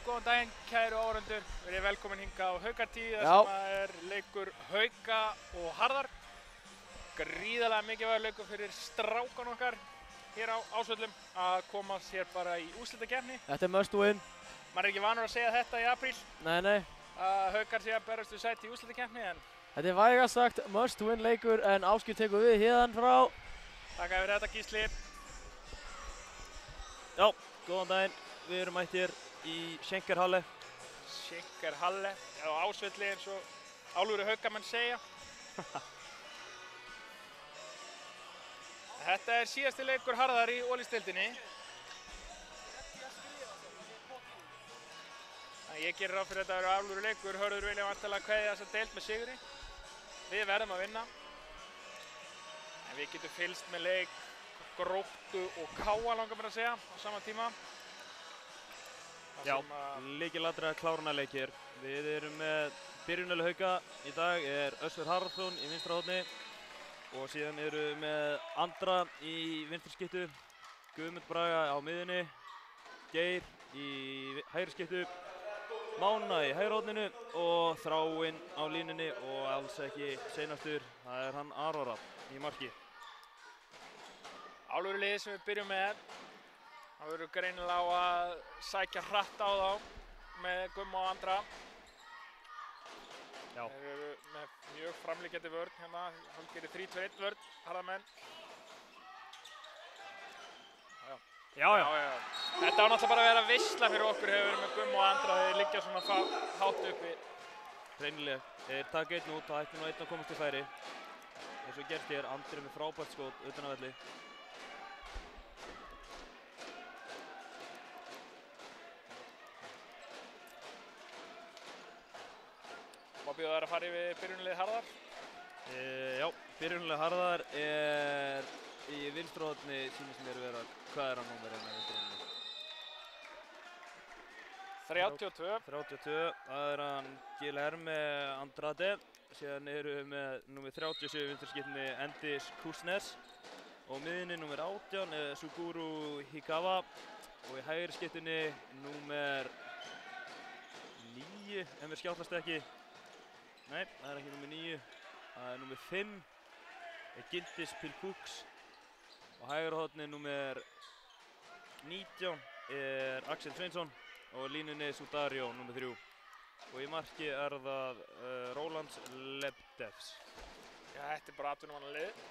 góðan daginn kæru áhorfendur, verið velkomin hingað á Haukatíð þar sem leikur Hauka og Harðar. Gríðarlega mikilvægur leikur fyrir strákan okkar hér á Ásvöllum að komast hér bara í úrslitakeppni. Þetta must win. Maður ekki vanur að segja þetta í apríl. Nei. Að Haukar sé að berast við sæti í úrslitakeppni en... Þetta vægast sagt must win leikur en Ásgeir tekur við héðan frá. Takk fyrir þetta Gísli. Já, góðan daginn. Við erum mættir í Schenkerhalle. Schenkerhalle, á Ásvelli eins og alvöru Haukamenn segja. Þetta er síðasti leikur Harðar í Ólís-deildinni. Ég gerir ráð fyrir þetta að vera alvöru leikur. Hörður vilja væntanlega kveðja þessa deild með sigri. Við verðum að vinna. En við getum fylgst með leik Gróttu og Káa langar mér að segja á sama tíma. Já, lykilatriði klárunarleikir. Við erum með byrjunarlið Hauka í dag er Össur Haraldsson í vinstra horni og síðan erum við með Andra í vinstri skyttu, Guðmund Braga á miðjunni, Geir í hægri skyttu, Mána í hægra horninu og Þráinn á línunni og alls ekki seinastur, það er hann Aron Rafn í marki. Alvöru liðið sem við byrjum með. Það verður greinilega á að sækja hratt á þá með Gumma og Andra. Já. Þeir eru með mjög framliggjandi vörn hérna. Hálfgerði 3-2-1 vörn, harðamenn. Já. Þetta á náttúrulega bara að vera veisla fyrir okkur hefur verið með Gumma og Andra. Þeir liggja svona hátt uppi. Hreinlega. Þeir taka einn út, það ætti nú einn að komast til færi. Eins og gert hér, Andri með frábært skot utan af velli. Má bjóða þær að fara yfir byrjunarlið Harðar? Já, byrjunarlið Harðar er í vinstra horni sýnist mér vera, hvað er hann númer hérna í vinstra horni? 32. 32, það er hann Guilherme Andrade, síðan erum við með númer 37 í vinstra skyttunni Endis Kursnes og miðjunni númer 18 er Suguru Hikawa og í hægri skyttunni númer 9, ef mér skjátlast ekki. Nei, það er ekki númer 9, það er númer 5, Gildis Pilpuks og hægra horni númer 19 er Axel Sveinsson og línunni Sudario númer 3 og í marki er það Rolands Lebdevs. Já, þetta er bara atvinnumannalið.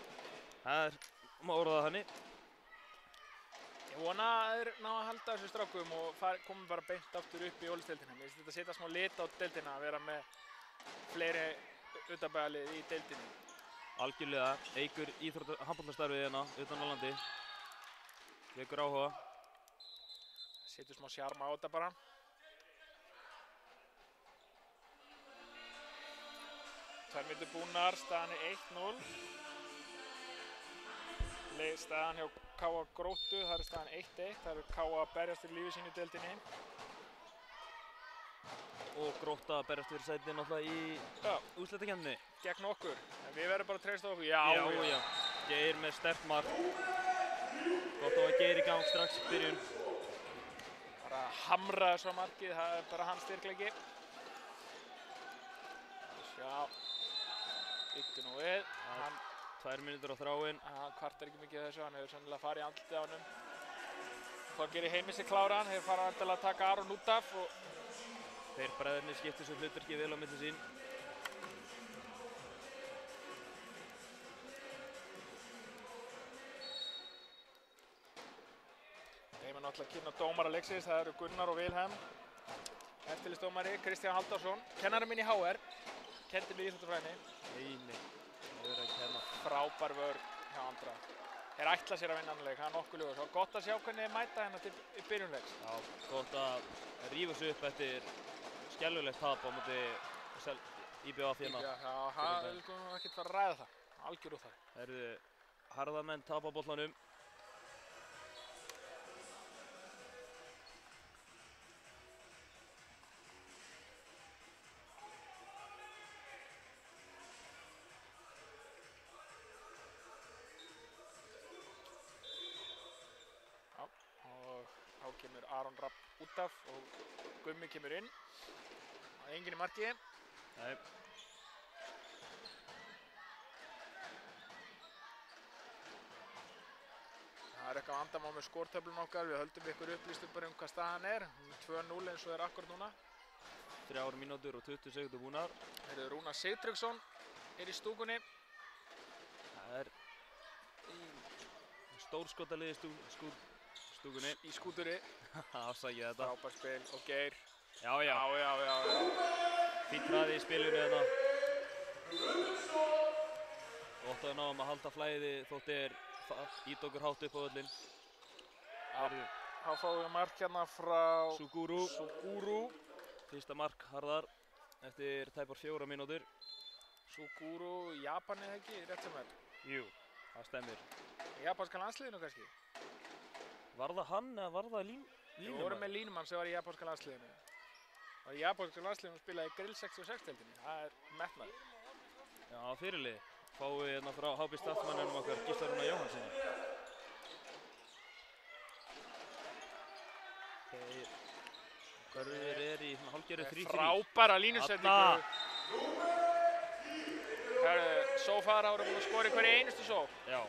Það má orða það þannig. Ég vona að þeir ná að halda þessu strákum og komi bara beint aftur upp í Ólís-deildina. Mér finnst þetta setja smá lit á deildina að vera með fleiri utanbæjarlið í deildinni. Algjörlega, eigur handboltastarfið hérna utan á landi. Vekur áhuga. Setur smá sjarma á þetta bara. Tvær mínútur búnar, staðan er 1-0. Staðan hjá Káa Gróttu, það er staðan 1-1. Það eru Káa að berjast fyrir lífi sínu í deildinni. Og Grótta að berjast fyrir sæti náttúrulega í úrslitakeppninni. Gegn okkur. En við verðum bara að treysta okkur. Já. Geir með sterkt mark. Gott að Geir í gang strax í byrjun. Bara hamra þessu á markið, það er bara hans styrkleiki. Sjá. Byttu nú við. 2 mínútur á Þráinn. Hann kvartar ekki mikið þessu, hann hefur sennilega farið í andlitið á honum. Þorgeir í Heimissi klára hann, hefur farið að taka Aron út af og Þeir bræðurnir skipta þessu hlutverki vel á milli sín. Þeim er náttúrulega kynna dómara leiksins, það eru Gunnar og Vilhelm. Eftirlitsdómari Kristján Halldórsson, kennari minn í HR, kenndi mig íþróttafræðinni. Nei, það verður að kenna. Frábær vörn hjá Andra. Þeir ætla sér að vinna annan leik, það er nokkuð ljúfur. Svo gott að sjá hvernig þeir mæta hérna til byrjunleiks. Já, gott að rífa sig upp eftir skelfilegt tap á móti IBF hérna. Já, það vil ekkert fara að ræða það. Algjör úr það. Það eru harðamenn tapa bollanum. Já, og þá kemur Aron Rafn út af og Gummi kemur inn. Enginn í marki. Nei. Það er eitthvað vandamál með skortöflun okkar, við höldum ykkur upplýstum bara hvað staðan er. 2-0 eins og akkurat núna. 3 mínútur og 20 sekúndur búnar. Rúnar Sigtryggsson í stúkunni. Það er stórskotaliði stúkunni. Í skúturi. Afsakið þetta. Frábært spil og Geir. Já. Fínt hraði í spilinu hérna. Gott að við náum að halda flæði þótt ít okkur hátt upp á völlinn. Þá fáum við mark hérna frá Suguru. Fyrsta mark Harðar eftir tæpar 4 mínútur. Suguru, Japan eða ekki, rétt sem er? Jú, það stemmir. Japanska landsliðinu kannski? Var það hann eða var það línumann? Við vorum með línumann sem var í japanska landsliðinu. Og í japanska landsliðinu spilaði Grill 66-deildinni. Það er metnaður. Já, fyrirlið. Fáum við hérna frá HB starfsmanninum okkar Gísla Rúnar Jóhannssoni. Görður í hálfgerðu 3-3. Frábæra línusetningu. Sófara voru búin að skora í hverju einustu sók. Já.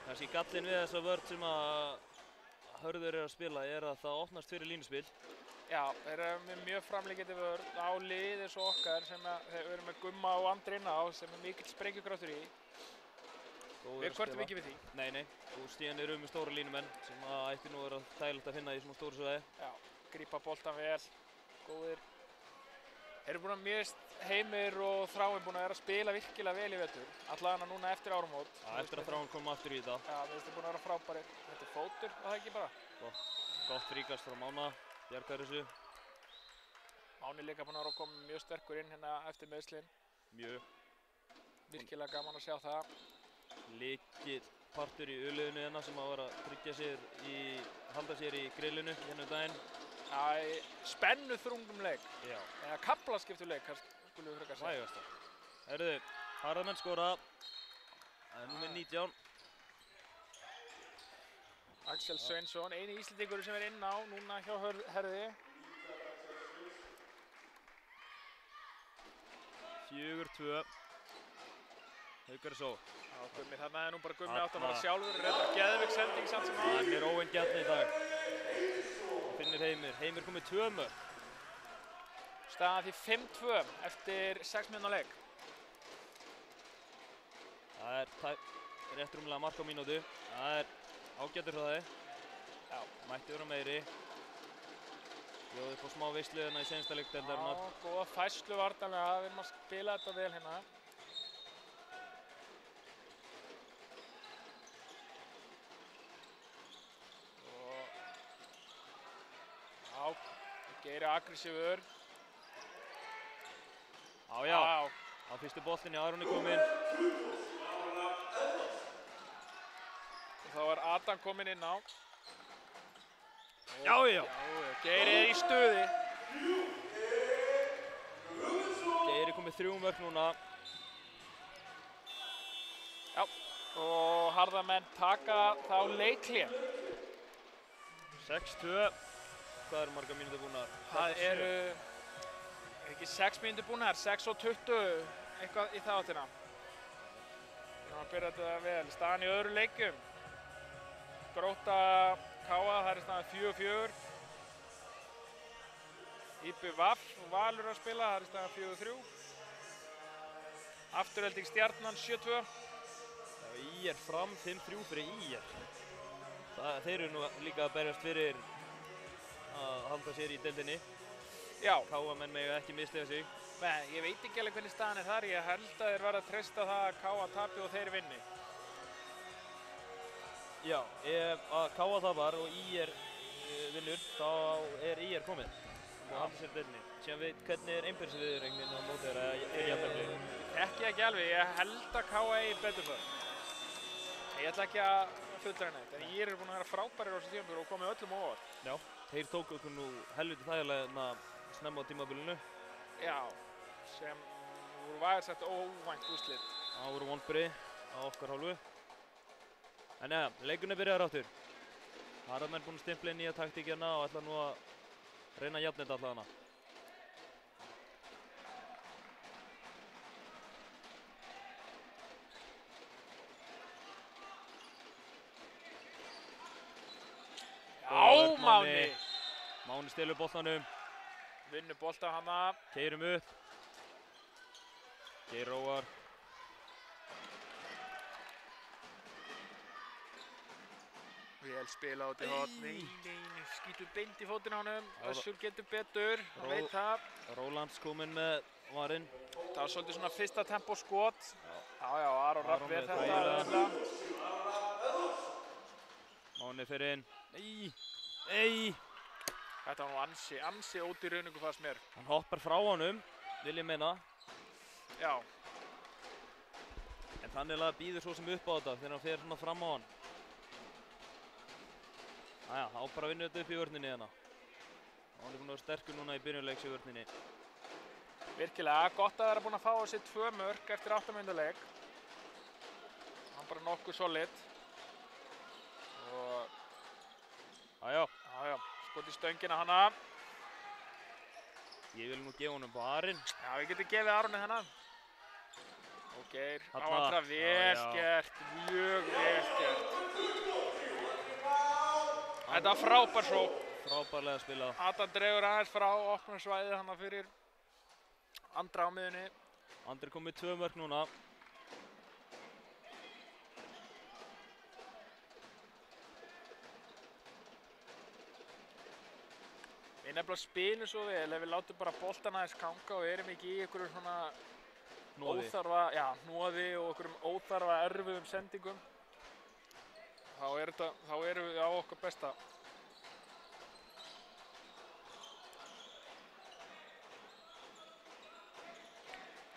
Kannski gallinn við þessa vörn sem að Hörður að spila er að það opnast fyrir línuspil. Já, þeir eru mjög framliggjandi vörn á lið eins og okkar sem við erum með Gumma og Andri inn á sem mikill sprengjukraftur í. Við kvörtum ekki við því. Nei. Og stíðan eru með stóra línumenn sem að ætti nú að vera þægilegt að finna í svona stóru svæði. Já, grípa boltan vel, góðir. Þeir eru búin að mjög Heimir og Þráinn búin að vera að spila virkilega vel í vetur. Allavega núna eftir áramót. Já, eftir að Þráinn kom aftur í þetta. Já, mér finnst þeir búin að vera frábærir. Þetta er fótur, var það ekki bara? Gott fríkast frá Mána, bjargar þessu. Máni líka búin að vera að koma mjög sterkur inn hérna eftir meiðslin. Mjög. Virkilega gaman að sjá það. Lykill partur í uliðinu hérna sem að vera að halda sér í grillinu hérna daginn. Spennu þrungum leik. Já. Eða kaflaskiptu leik, skulum við frekar segja. Vægast það. Herðu, Harðarmenn skora. Það er númer 19. Axel Sveinsson, eini Íslendingur sem er inn á núna hjá Herði. 4-2. Haukar svo. Já, Gummi, þarna er nú bara Gummi átt að fara sjálfur. Reyndar geðveik sending samt sem áður. Hann er óeingjarn í dag. Finnir Heimir komið 2 mörk. Staðan því 5-2 eftir 6 mínútna leik. Það er rétt rúmlega mark á mínútu. Það er ágætur hraði. Já. Mætti vera meiri. Bjóði upp á smá veislu hérna í seinasta leik deildarinnar. Já, góða færslu varnarlega. Við erum að spila þetta vel hérna. Geir er aggressífur. Já. Á fyrstu boltinni, Aron er kominn. Þá er Adam kominn inn á. Já. Geir er í stuði. Geir er komið 3 mörk núna. Já, og Harðarmenn taka þá leikhlé. 6-2. Hvað eru margar mínútur búnar? Það eru ekki 6 mínútur búnar, 6 og 20, eitthvað í það áttina. Við erum að byrja þetta vel. Staðan í öðru leikum. Gróta Káa, það er staðan 4-4. IBVF og Valur að spila, það er staðan 4-3. Afturhelding Stjarnan 7-2. IR fram 5-3 fyrir IR. Þeir eru nú líka að berjast fyrir að halda sér í deildinni. Já. Káamenn mega ekki mislega sig. Nei, ég veit ekki alveg hvernig staðan er þar. Ég held að þeir verða að treysta það að Káa tapi og þeir vinni. Já, ef að Káa tapar og IR vinnur, þá er IR komið og halda sér í deildinni. Síðan veit hvernig er einbjörnsviðurregnin á móti þeirra í jafntefli. Ekki alveg. Ég held að Káa eigi betur för. Ég ætla ekki að fullræna þetta, en IR er búin að vera frábærir á þessu tímabili og komið öllum á óvart. Já, þeir tóku okkur nú helviti þægilega snemma á tímabilinu. Já, sem voru vægast sagt óvænt úrslit. Það voru vonbrigði á okkar hálfu. En ja, leikurinn byrjar aftur. Harðarmenn búin að stimpla inn nýja taktíkina og ætla nú að reyna að jafna þetta allavega. Já, Máni! Máni stelur boltanum. Vinnur bolta hana. Keyrum upp. Geir róar. Vel spila út í horn. Nei, skýtur beint í fótinn á honum. Össur getur betur, hann veit það. Rólands kominn með varinn. Það var svolítið svona fyrsta tempo skot. Já, Aron Rapp ver þetta. Máni fyrir inn. Nei! Þetta var nú ansi ódýr rauningu fannst mér. Hann hoppar frá honum, vil ég meina. Já. En þannig að býður svo sem upp á þetta þegar hann fer svona fram á hann. Næja, þá bara vinnur þetta upp í vörninni hérna. Hann er búinn að vera sterkur núna í byrjunleiks í vörninni. Virkilega, gott að vera búinn að fá þessi 2 mörk eftir 8 mínútna leik. Hann bara nokkuð solid. Og... Já. Skot í stöngina hana. Ég vil nú gefa honum barinn. Já, við getum gefið Aroni hennan. Og Geir á allra vel gert, mjög vel gert. Þetta var frábær sókn. Frábærlega spilað. Adam dregur aðeins frá opnum svæðið hana fyrir Andra á miðunni. Andri kom með 2 mörk núna. Við nefnilega spilum svo vel ef við látum bara boltan aðeins ganga og erum ekki í einhverjum svona hnoði og einhverjum óþarfa erfiðum sendingum. Þá erum við á okkar besta.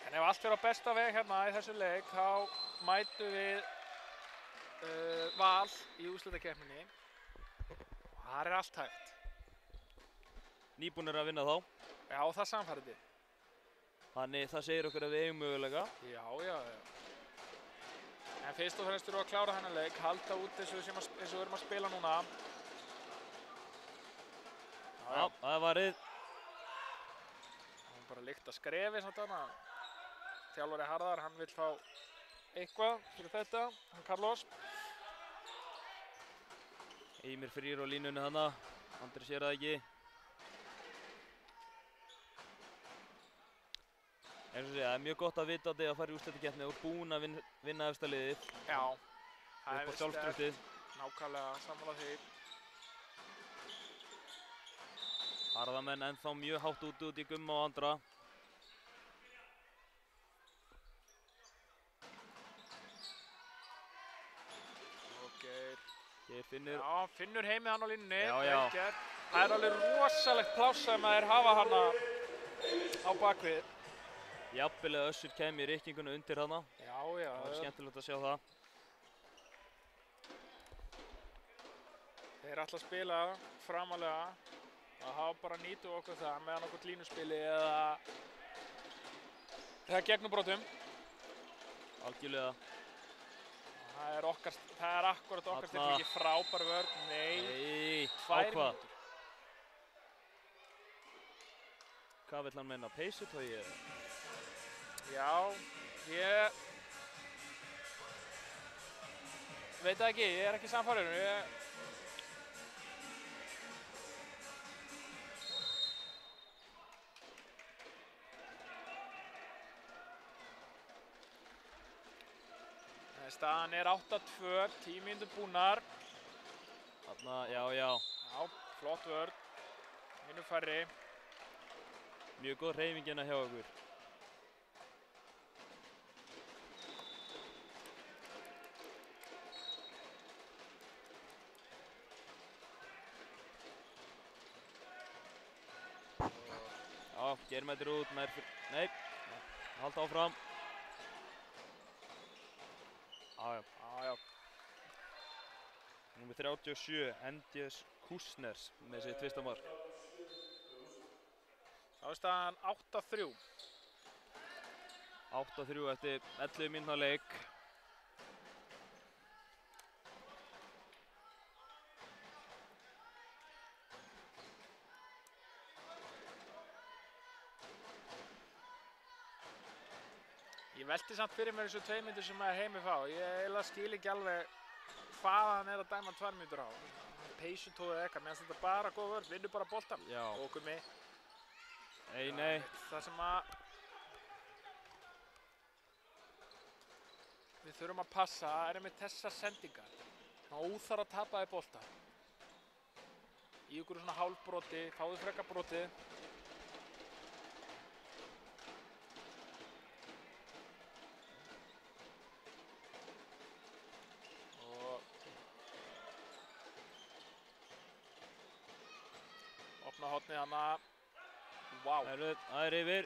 En ef allt fer á besta veg hérna í þessu leik, þá mætum við Val í úrslitakeppninni. Og þar er allt hægt. Nýbúnir að vinna þá. Já, það samfærdi. Þannig það segir okkur að við eigum möguleika. Já. En fyrst og fremst erum við að klára þennan leik, halda út eins og við erum að spila núna. Já, það er varið. Hann bara lykt að skrefi samt þarna. Þjálfari Harðar, hann vill fá eitthvað fyrir þetta, hann Carlos. Eimir frýr á línunni hana. Andri sér það ekki. Eins og segja, það er mjög gott að vita að fara í úrslitakeppni og búinn að vinna efsta liðið. Já. Upp á sjálfstraustið. Nákvæmlega sammála því. Harðamenn ennþá mjög hátt út í Gumma og Andra. Og Geir finnur. Já, finnur heimið hann á línunni. Já. Það er alveg rosalegt pláss sem þeir hafa hana á bakvið. Jafnvel að Össur kemur í rykkinguna undir hana. Já. Það var skemmtilegt að sjá það. Þeir ætla að spila framalega. Það hafa bara nýtu okkur það meðan okkur línuspili eða gegnubrotum. Algjörlega. Það er akkurat okkar stillingi frábær vörn. Nei. 2 mínútur. Hvað vill hann meina? Peysutogi? Já, ég veit það ekki, ég er ekki sannfærður. Staðan er 8-2, 10 mínútur búnar. Þarna, já. Já, flott vörn. Einu færri. Mjög góð hreyfing hérna hjá okkur. Já, Geir mætir út, nei, halda áfram. Já. Númer 37, Endjes Kusners með sitt fyrsta mark. Þá er staðan 8-3. 8-3 eftir 11 mínútna leik. velti samt fyrir mér þessu 2 mínútur sem að Heimir fá. Ég eiginlega skil ekki alveg hvað hann að dæma 2 mínútur á. Peysutóð eða eitthvað, mér finnst þetta bara góð vörn, vinnur bara boltan. Já. Og Gummi. Nei. Það sem að við þurfum að passa er með þessar sendingar. Óþarf að tapa í bolta. Í ykkur svona hálfbroti, fáðu frekar brotið. Og opna hornið hana. Vá. Það er yfir.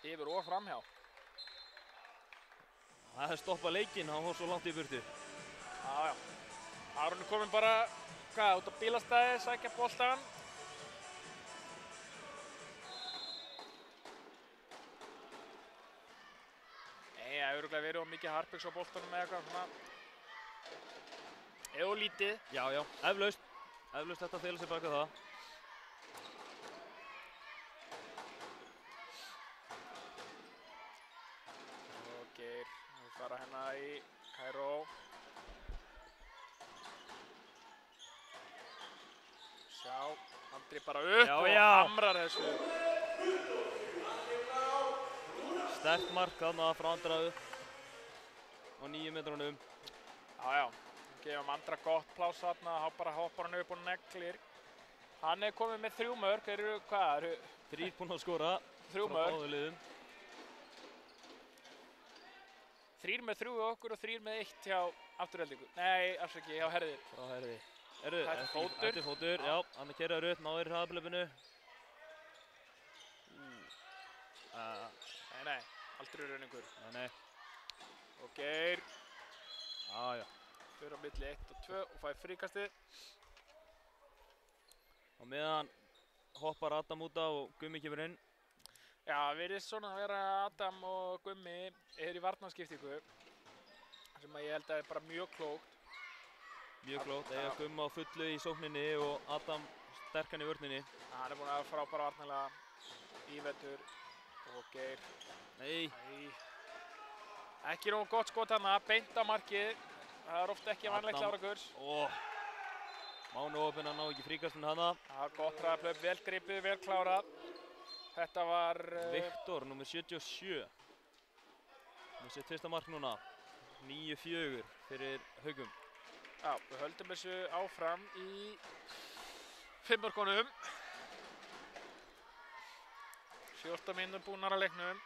Yfir og framhjá. Það er stoppað leikinn, hann fór svo langt í burtu. Já. Aron er komin bara, út á bílastæði, sækja boltan. Nei, það hefur örugglega verið of mikið harpiks á boltanum eða eitthvað svona. Eða lítið. Já, eflaust. Eflaust þetta fela sig baka það. Og Geir, við fara hérna í Kairó. Sjá, Andri bara upp og hamrar þessu. Sterkt mark þarna frá Andra á 9 metrunum. Já. Gefum Andra gott pláss þarna, þá bara hoppar hann upp og neglir. Hann er komið með 3 mörk, hvað eru? 3 búin að skora. 3 mörk. Frá báðum liðum. 3 með 3 okkur og 3 með 1 hjá Afturheldingu. Nei, afsaki, hjá Herði. Frá Herði. Þetta er fótur. Þetta er fótur, já. Hann er keiraður upp, náður í hraðablöfinu. Nei, aldrei rauningur. Nei. Og Geir. Já. Fyrir á milli 1 og 2 og fær fríkastið. Og meðan hoppar Adam út af og Gummi kemur inn. Já, virðist svona að vera Adam og Gummi í varnarskiptingu. Sem að ég held að er bara mjög klókt. Mjög klókt, eiga Gummi á fullu í sókninni og Adam sterkan í vörninni. Hann er búinn að frábæra varnarlega í vetur. Og Geir. Nei. Ekki nógu gott skot hana, beint á markið. Það er ofta ekki vanlegt árangurs. Mánu opinn að ná ekki fríkastinn hana. Það var gott ræðaplöf, vel gripið, vel klárað. Þetta var... Viktor, nummer 77. Með sitt fyrsta mark núna. 9-4 fyrir Haugum. Já, við höldum þessu áfram í 5 mörkunum. 14 mínútur búnar að leiknum.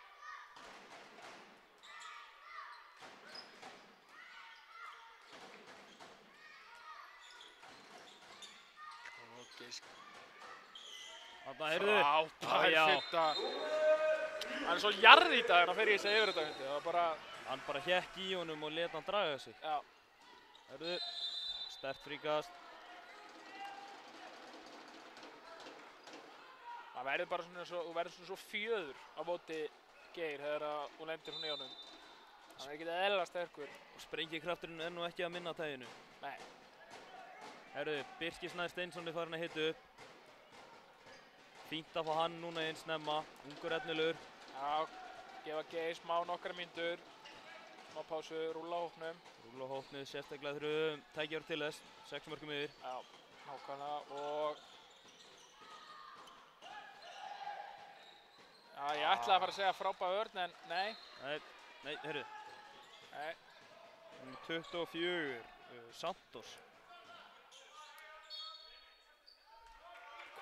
Þarna heyrðu. Frábær fitta. Hann er svo jarðýta þegar hann fer í þessi yfirhættafundi. Það var bara... Hann bara hékk í honum og lét hann draga sig. Já. Heyrðu. Sterkt fríkast. Það verður bara svona svo, þú verður svona svo fjöður á móti Geir þegar þú lendir svona í honum. Hann er ekkert eðlilega sterkur. Og sprengikrafturinn er nú ekki að minna tæginu. Nei. Heyrðu, Birkir Snær Steinsson er farin að hita upp. Fínt að fá hann núna inn snemma, ungur efnilegur. Já, gefa Geir smá nokkra mínútur. Smá pásu, rúlla á hópnum. Rúlla á hópnum, sérstaklega þurfum tækjar til þess, 6 mörkum yfir. Já, nákvæmlega og... Já, ég ætlaði að fara að segja frábær vörn, en nei. Nei, heyrðu. Nei. 24, Santos.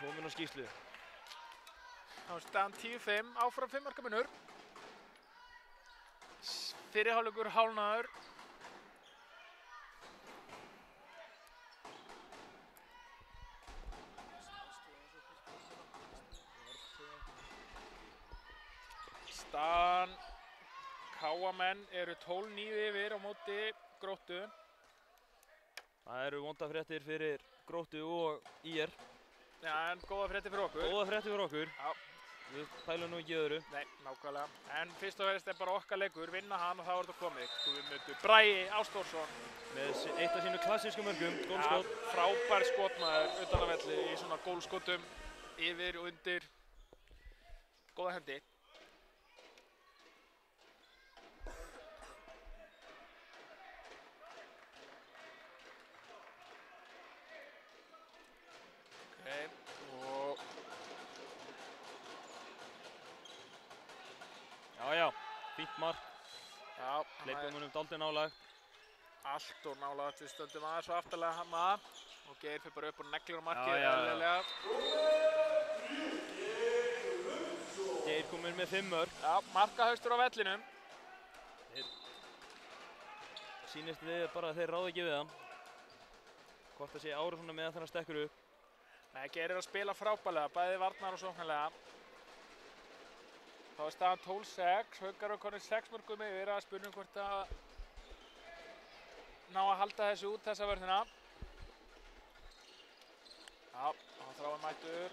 Komin á skýrslu. Þá er staðan 10-5, áfram 5 marka munur. Fyrri hálfleikur hálfnaður. Staðan KA-menn eru 12-9 yfir á móti Gróttu. Það eru vondafréttir fyrir Gróttu og IR. Já, en góða fréttir fyrir okkur. Góða fréttir fyrir okkur. Já. Við pælum nú ekki öðru. Nei, nákvæmlega. En fyrst og fremst er bara okkar leikur, vinna hann og þá er þetta komið. Guðmundur Bragi Ástórsson. Með eitt af sínu klassísku mörgum, gólskot. Ja, frábær skotmaður utan af velli í svona gólskotum, yfir og undir. Góða hendi. Hleypum honum dálítið nálægt. Allt og nálægt, við stöndum aðeins svo aftarlega hana og Geir fyrir bara upp og neglir á markið Já. eðlilega. Geir kominn með 5 mörk. Já, markahaustur á vellinum. Sýnist við bara að þeir ráða ekki við hann. Hvort það sé Árásson með þegar hann stekkur upp. Nei, Geir að spila frábærlega, bæði varnar og sóknarlega. Þá staðan 12-6, Haukar og konir 6 mörgum yfir að spurnum hvort að ná að halda þessu út þessa vörðina. Já, hann Þráinn mættur.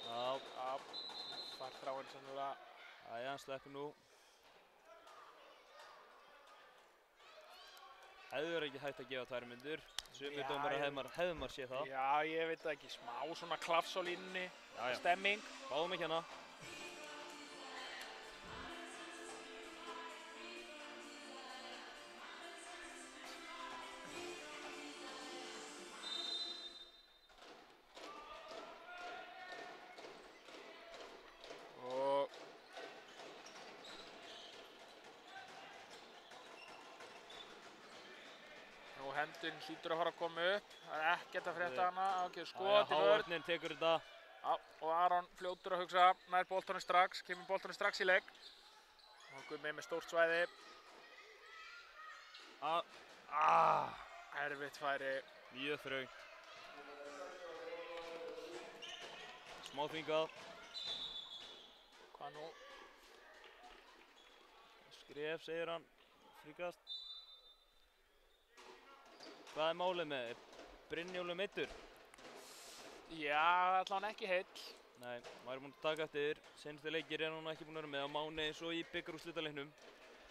Já, fær Þráinn sennilega. Jæja, hann sleppur nú. Hefur ekki hægt að gefa 2 myndur. Sumir dómarar hefði maður séð það. Já, ég veit það ekki. Smá svona klafs á línunni. Já. Stemming. Báðum ekki hana. Hendun hlýtur að fara að koma upp. Það er ekkert að frétta hana. Ok, skot í vörn. Hávörnin tekur þetta. Já, og Aron fljótur að hugsa. Nær boltanum strax. Kemur boltanum strax í leik. Og Gummi með stórt svæði. Erfitt færi. Mjög þröngt. Smá þvingað. Hvað nú? Skref, segir hann. Fríkast. Hvað er málið með? Brynjólfur meiddur? Já, allavega ekki heill. Nei, maður er búinn að taka eftir. Seinustu leikir er hann ekki búinn að vera með á Máni eins og í bikarúrslitaleiknum.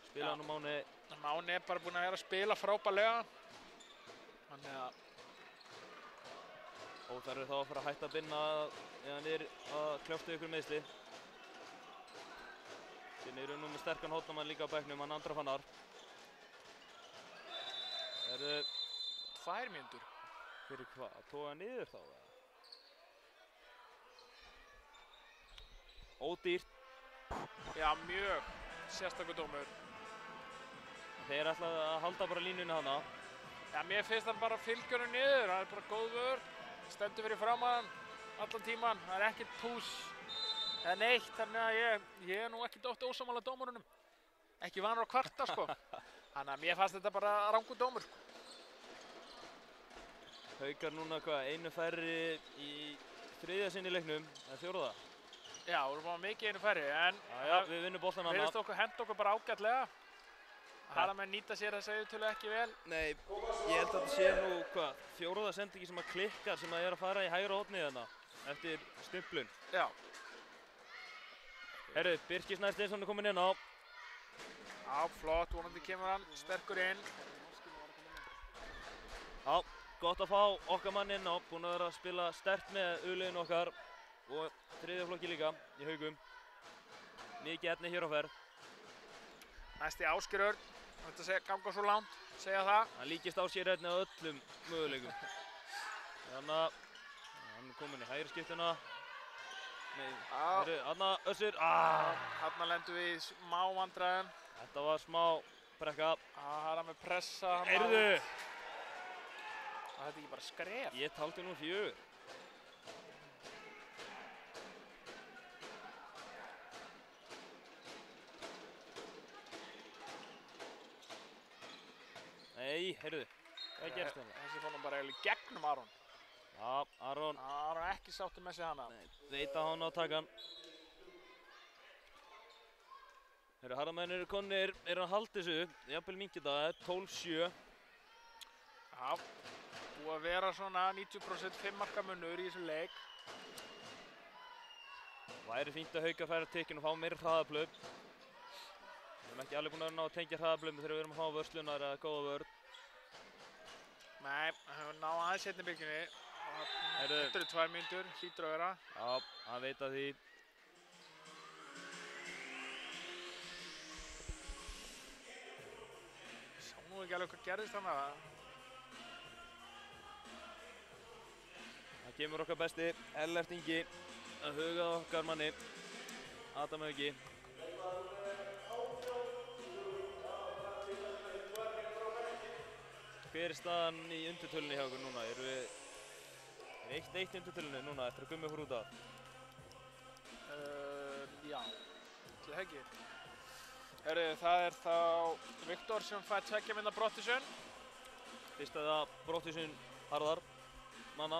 Spila hann á Máni. Máni er bara búinn að vera að spila frábærlega. Þannig að... Og það eru þá að fara að hætta að binda eða niður að kljástu ykkur meiðsli. Síðan eru nú með sterkan hóttamann líka á bekknum, hann Andra Fannar. 2 mínútur. Fyrir hvað? Að toga niður þá? Ódýrt. Já, mjög sérstakur dómur. Þeir ætla að halda bara línunni hana. Já, mér finnst hann bara fylgja honum niður. Það er bara góð vörn. Stendur fyrir framan allan tíman. Það er ekkert pús eða neitt. Þannig að ég er nú ekki dótt ósammála dómurunum. Ekki vanur að kvarta, sko. Þannig að mér fannst þetta bara rangur dómur, sko. Haukar núna hvað, einu færri í 3. sinn í leiknum, eða 4. Já, við erum bara mikið einu færri, en við vinnum boltan hana. Virðist okkur henda okkur bara ágætlega. Harðamenn nýta sér þessa yfirtölu ekki vel. Nei, ég held að þetta sé nú hvað, 4. sendingi sem að klikkar sem að er að fara í hægra hornið þarna eftir stimplun. Já. Herru, Birkir Snær Steinsson er kominn inn á. Já, flott, vonandi kemur hann sterkur inn. Já. Gott að fá okkar mann inn á, búinn að vera að spila sterkt með U-liðinu okkar og 3. flokki líka í Haugum. Mikið efni hér á ferð. Næsti Ásgeir Örn, þetta ganga svo langt, segja það. Hann líkist Ásgeir Örn á öllum möguleikum. Þannig að hann er kominn í hægri skiptuna. Nei, Anna Össur. Þarna lendum við í smá vandræðum. Þetta var smá brekka. Það er með pressa. Heyrðu! Það er ekki bara skref. Ég taldi nú 4. Nei, heyrðu. Hvað gerst þetta? Þessi fór nú bara eiginlega í gegnum Aron. Já, Aron. Aron er ekki sáttur með sig hana. Nei, veit að hann á að taka hann. Heyrðu, harðamenn eru konir, hann haldið þessu. Jafnvel minkið það, 12-7. Já. Búið að vera svona 90% 5 marka munur í þessu leik. Væri fínt að Haukar færa tekinn og fá meira hraðaplöf. Við erum ekki alveg búin að ná að tengja hraðaplöfum þegar við erum að fá vörslunar eða góða vörn. Nei, við höfum náð aðeins seinni bylgjunni. Þetta eru 2 mínútur, hlýtur að vera. Já, hann veit að því. Sá nú ekki alveg hvað gerðist þannig að. Það kemur okkar besti, Ellert Ingi, að huga okkar manni, Adam Hauki. hver er staðan í undirtölunni hjá okkur núna? Erum við 1-1 undirtölunni núna eftir að Gummi fór út af? Já, ætli það ekki. Herru, það er þá Viktor sem fær 2 mínútna brottvísun. Fyrst að það brottvísun Harðar, manna.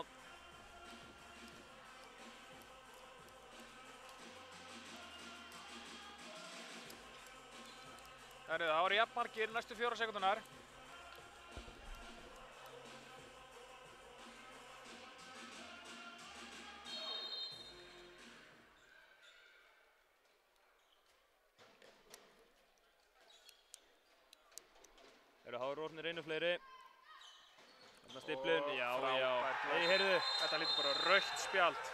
Herru, það voru jafnmargir næstu 4 sekúndunar. Það eru orðnir einu fleiri. Þarna stiflun, já. Hey, heyrðu. Þetta lítur bara rautt spjald.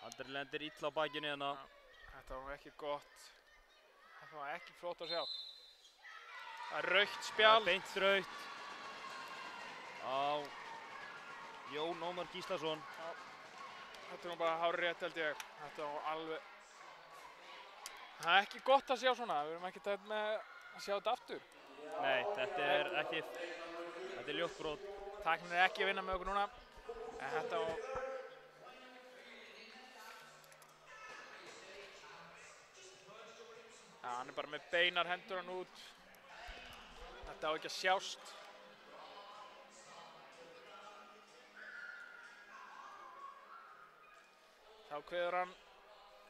Andri lendir illa á bakinu hérna. Þetta var ekki gott. Þetta var ekki flott að sjá. Það er rautt spjald. Beint rautt á Jón Ómar Gíslason. Þetta er nú bara hárrétt held ég. Þetta var alveg... Það er ekki gott að sjá svona. Við erum ekki tætt með að sjá þetta aftur. Nei, þetta er ekki... Þetta er ljótt brot. Tæknin er ekki að vinna með okkur núna. En þetta var... Já, hann er bara með beinar hendur hann út. Þetta á ekki að sjást. Þá kveður hann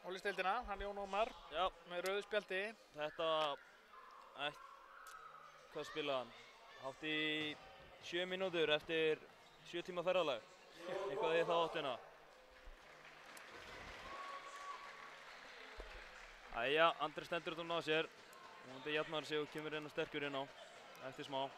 Hólisteildina, hann Jón Ómar, með rauðu spjaldi. Þetta, hvað spilaði hann? Hátt í 7 mínútur eftir 7 tíma ferðalag. Eitthvað í þá áttina. Æja, Andri stendur út á sér. Vonandi jafnar sig og kemur inn og sterkur inn á eftir smá.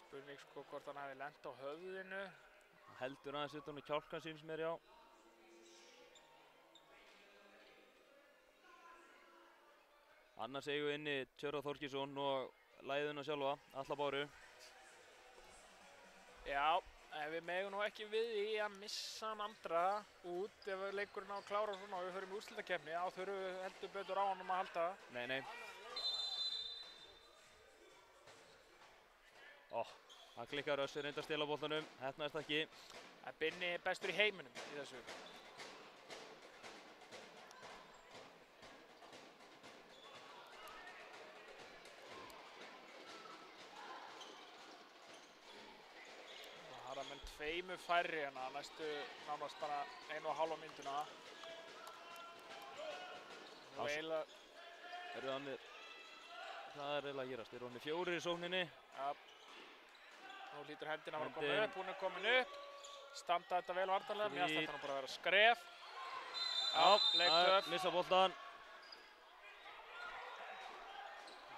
Spurning sko hvort hann hefði lent á höfðinu. Hann heldur aðeins utan á kjálkan síns mér, já. Annars eigum við inni Tjörvar Þorgeirsson og lagðuna sjálfa, Atla Báru. Já, en við megum nú ekki við í að missa hann Andra út ef leikurinn á að klára svona og við förum í úrslitakeppni. Þá þurfum við heldur betur á honum að halda. Nei. Hann klikkar Össur reyndar að stela boltanum, heppnaðist ekki. Það er Binni bestur í heiminum í þessu. Það er menn 2 færri hérna, næstu nánast bara 1,5 mínútuna. Nú eiginlega... Hvað er eiginlega að gerast? Eru hann 4 í sókninni? Ja. Nú lítur hendina að vera komin upp, hún er komin upp. Standa þetta vel vartanlega, mér finnst þetta nú bara að vera skref. Já, leiktöf. Missa boltan.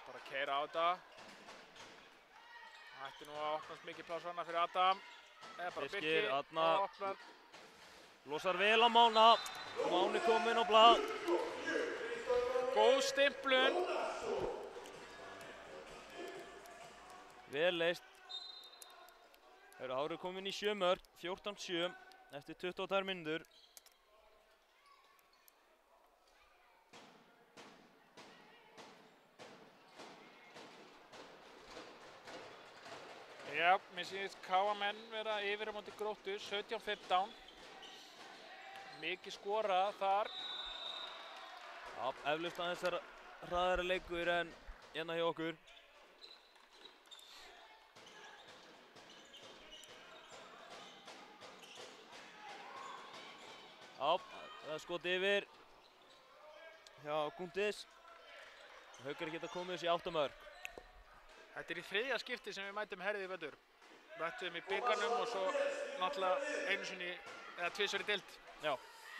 Bara að keyra á þetta. Það ætti nú að opnast mikið pláss hana fyrir Adam. Eða bara Birkir, og opnar. Losar vel á Mána. Máni kominn á blað. Góð stimplun. Vel leist. Háru kominn í 7 mörk, 14-7 eftir 22 mínútur. Já, mér sýnist KA-menn vera yfir á móti Gróttu, 17-15. Mikið skorað þar. Já, eflaust aðeins hraðari leikur en hérna hjá okkur. Já, það er skot yfir hjá Gundis. Haukar geta komið þessi 8 mörk. Þetta er í 3. skipti sem við mætum Herði í vetur. Mættum í bikarnum og svo náttúrulega einu sinni eða 2 í deild. Já,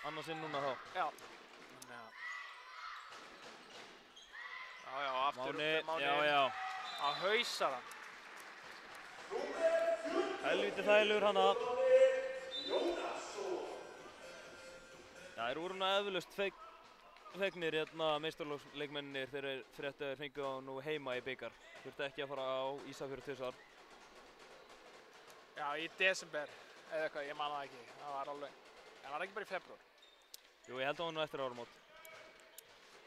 annarsinn núna þá. Já. Já, aftur Máni. Já. Að hausa það. Helviti þægilegur hana. Það er úr húnna eflaust fegnir hérna meistaraflokksleikmennir þegar fréttu fengu á nú heima í bikar. Þurfti ekki að fara á Ísafjörð 2 svar. Já, í desember eða eitthvað, ég man það ekki. Það var alveg, það var ekki bara í febrúar. Jú, ég held að hún eftir áramót.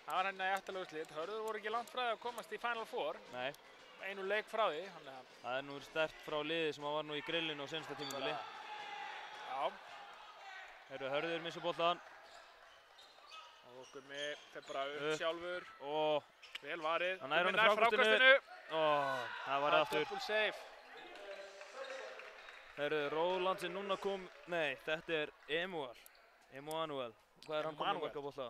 Það var hérna í ættalegu úrslit. Hörður voru ekki langt frá því að komast í Final Four. Nei. Einu leik frá því, þannig að... Það er nú sterkt frá liði sem var nú í grillinu á seinasta tímabili. Já. Hörður missir boltan. Og Gummi fer bara upp sjálfur. Og vel varið. Hann nær honum frákastinu. Það var aftur. Double save. Rólandsen núna kom... Nei, þetta er Emanuel. Hvað er hann komin að marka bolta?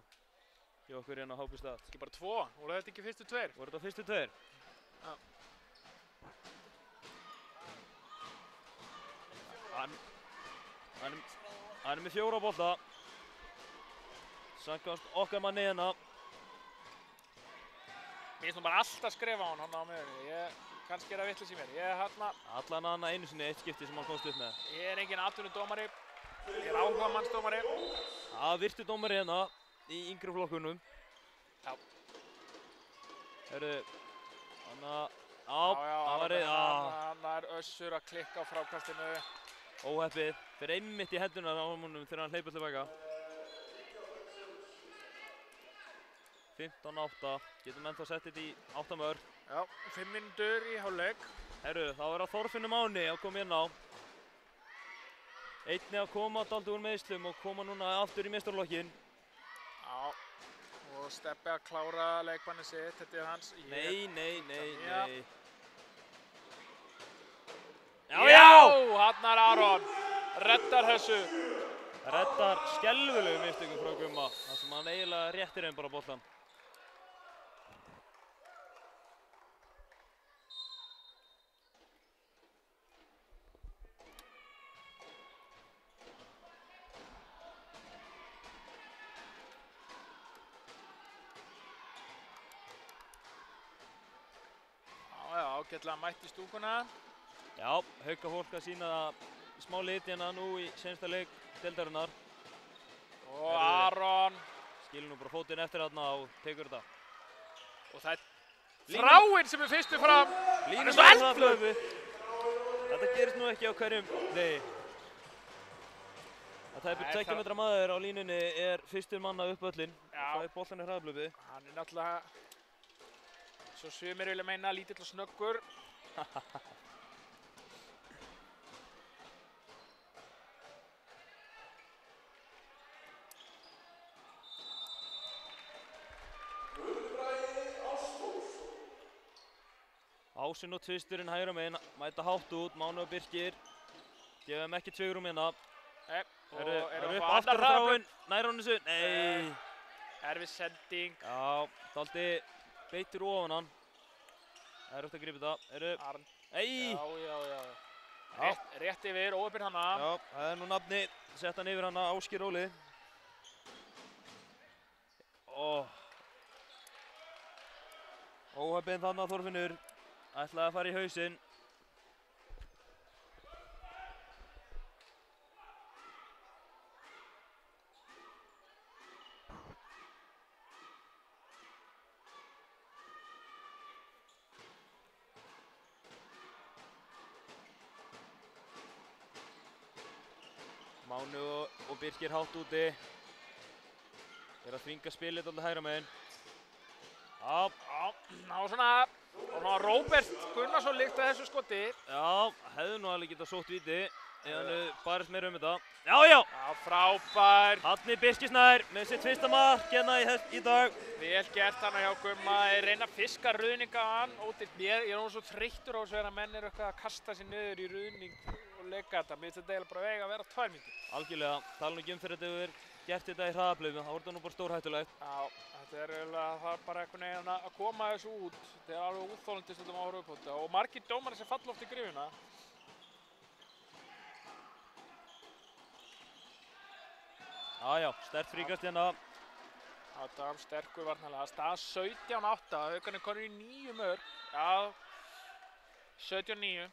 Hjá okkur hérna á HB Stad. Ekki bara 2. Voru þetta ekki fyrstu 2? Voru þetta fyrstu 2? Já. Hann er með 4 bolta. Sankast okkar manni hérna. Mér finnst nú bara alltaf skrifa á hann á miðunni. Kannski er það vitlaus í mér. Allan hann einu sinni eitt skipti sem hann komst upp með. Ég er enginn atvinnudómari. Ég er áhugamannsdómari. Það virtu dómari hérna í yngri flokkunum. Já. Hann er Össur að klikka á frákastinu. Óheppið. Fyrir einmitt í hendunar á honum þegar hann hleypur tilbaka. 15-8. Getum ennþá sett þetta í 8 mörk. Já, 5 mínútur í hálfleik. Þá er það Þorfinnur Máni að koma inn á. Einni að koma dálítið úr meiðslum og koma núna aftur í meistaraflokkin. Já, og Steppi að klára leikbanni sitt, þetta er hans. Nei. Já, hann er Aron. Reddar þessu. Reddar skelfilegum mistökum frá Gumma. Það sem hann eiginlega réttir einn bara boltan. Ágætlega mætt í stúkuna. Já, Haukafólk að sýna smá lit hérna nú í seinsta leik deildarinnar. Og Aron. Skilur nú bara fótinn eftir þarna og tekur þetta. Og það er Þráinn sem er fyrstu fram. Hann er svo eldflug. Þetta gerist nú ekki á hverjum. Nei. Það tæpur 2 metra maður á línunni er fyrstur manna upp öllin. Og það er boltan í hraðablöfi. Hann er náttúrulega, svo sumir vilja meina, lítill og snöggur. Ásinn og Tvisturinn hægra megin, mæta hátt út, Máni og Birkir. Gefum ekki svigrúm hérna. Eru upp aftur á Þráinn, nær honum þessu. Nei. Erfið sending. Já, daldi beittur ofan hann. Það er eftir að grípa þetta. Arn. Nei. Já. Rétt yfir, óöppir hana. Já, það er nú nafni. Sett hann yfir hana, Ásgeir Óli. Óheppinn þarna Þorfinnur. Ætlaði að fara í hausinn. Máni og Birkir hátt úti. Þeir að þvinga spilið alltaf hægra megin. Já, svona Róbert Gunnarsson líkt að þessu skoti. Já, hefðu nú alveg getað sótt víti. Eða barist meira þetta. Já! Já, frábær. Árni Birkir Snær með sitt fyrsta mark hérna í dag. Vel gert hana hjá Gumma. Ég reyna að fiska ruðninga á hann. Ég er nú svo þreyttur á þessu þegar menn eru eitthvað að kasta sér niður í ruðning og leika þetta. Mér finnst þetta eiginlega bara vega að vera 2 mínútur. Algjörlega. Tala nú ekki fyrir þetta hefur gert þetta í hraðablöfu. Það voru þetta nú bara stórhættulegt. Já, þetta er eiginlega það bara einhvern veginn að koma þessu út. Þetta er alveg úþolandi stundum að horfa upp á þetta. Og margir dómarar sem falla oft í grifuna. Já, sterkt fríkast hérna. Þetta var sterkur varnarlega. Staðan 17-8. Haukarnir konur í 9 mörk. Já, 17-9.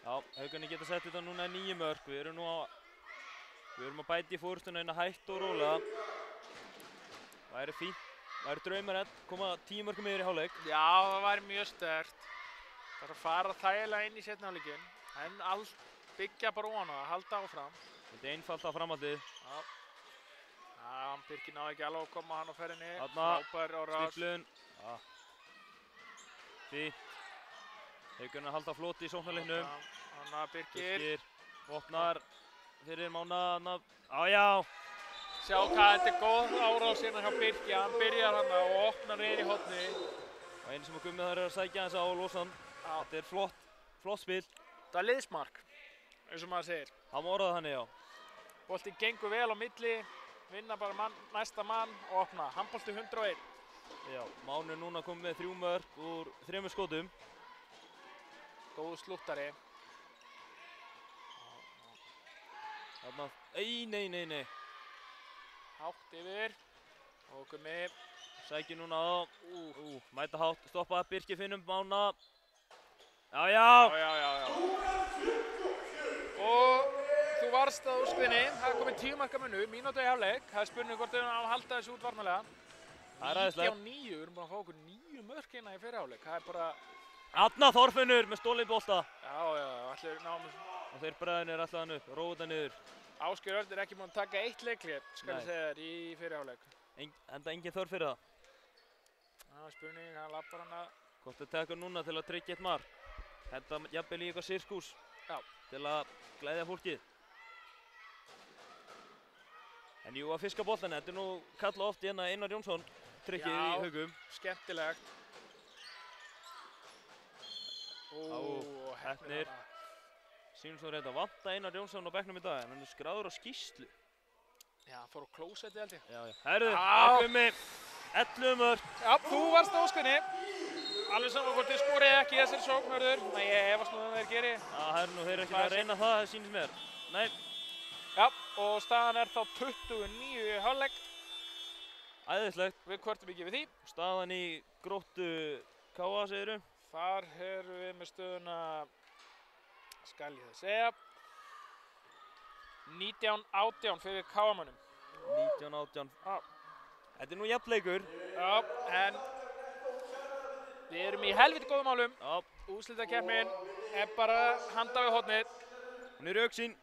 Já, Haukarnir geta sett þetta núna í 9 mörk. Við erum að bæta í fórstuna inn að hægt og rólega. Það væri fínt. Það væri draumar að koma 10 mörkum yfir í hálfleik. Já, það væri mjög sterkt. Það er að fara þægilega inn í seinni hálfleikinn, en allt byggja bara ofan á það, halda áfram. Þetta er einfalt á framhaldið. Já. Birkir náði ekki alveg að koma hann á ferðinni. Þarna, Frábær árás. stíflun. Já. Fínt. Haukarnir að halda floti í sóknarleiknum. Þannig að Birkir. Birkir opnar fyrir Mána. Já. Sjá hvað þetta er góð árás hérna hjá Birki. Hann byrjar hann og opnar niður í horni. Og einu sem að Gummi þar er að sækja þess á og losa hann. Þetta er flott spil. Það er liðsmark, eins og maður segir. Það má orða þannig, já. Boltinn gengur vel á milli, vinna bara næsta mann og opna. Handbolti 101. Já, Máni er núna komið með 3 mörk úr 3 skotum. Góð slúttari. Þarna, nei. Hátt yfir. Og Gummi. Sækir núna á. Mæta hátt, stoppa, Birkir finnum Mána. Já. Og þú varst á úrslitinni, það er komið 10 marka munur, mínútu í hálfleik. Það er spurning hvort við erum að halda þessu út varnarlega. 19-9, við erum búin að fá okkur 9 mörk hérna í fyrri hálfleik. Það er bara... Þarna Þorfinnur með stólinn bolta. Já, allir náum. Og þeir bræðinir alltaf hann upp, róa þetta niður. Ásgeir Örn er ekki búin að taka 1 leikhlé, skal ég segja þér, í fyrri hálfleik. Enda engin þörf fyrir það. Það er spurning, hann lappar hann að... Gott að taka núna til að tryggja eitt mark. Henda jafnvel í eitthvað sirkus. Já. Til að glæðja fólkið. En jú, að fiska boltan, þetta er nú kallað oft hérna Einar Jónsson tryggið í Haugum. Já, skemmtilegt. Heppnir. Sýnum svo reynda vanta Einar Jónsson á bekknum í dag, en hann er skráður á skýrslu. Já, hann fór á klósetti held ég. Já. Herðu, Gummi, 11 mörk. Já, þú varst á óskunni. Alveg saman hvort þið skorið ekki í þessari sóknarður. Nei, ég efast nú þeir geri. Þeir eru ekki að reyna það sýnist mér. Nei. Já, og staðan er þá 29 í hálfleik. Æðislegt. Við kvörtum ekki við því. Staðan í Gróttu KA, segiru. Þar erum við með stöðuna, skal ég það segja, 19-18 fyrir KA-mönnum. 19-18. Þetta er nú jafnleikur. Já, en við erum í helviti góðum málum. Já. Úrslitakeppnin er bara handa við hornið. Hún er í augsýn.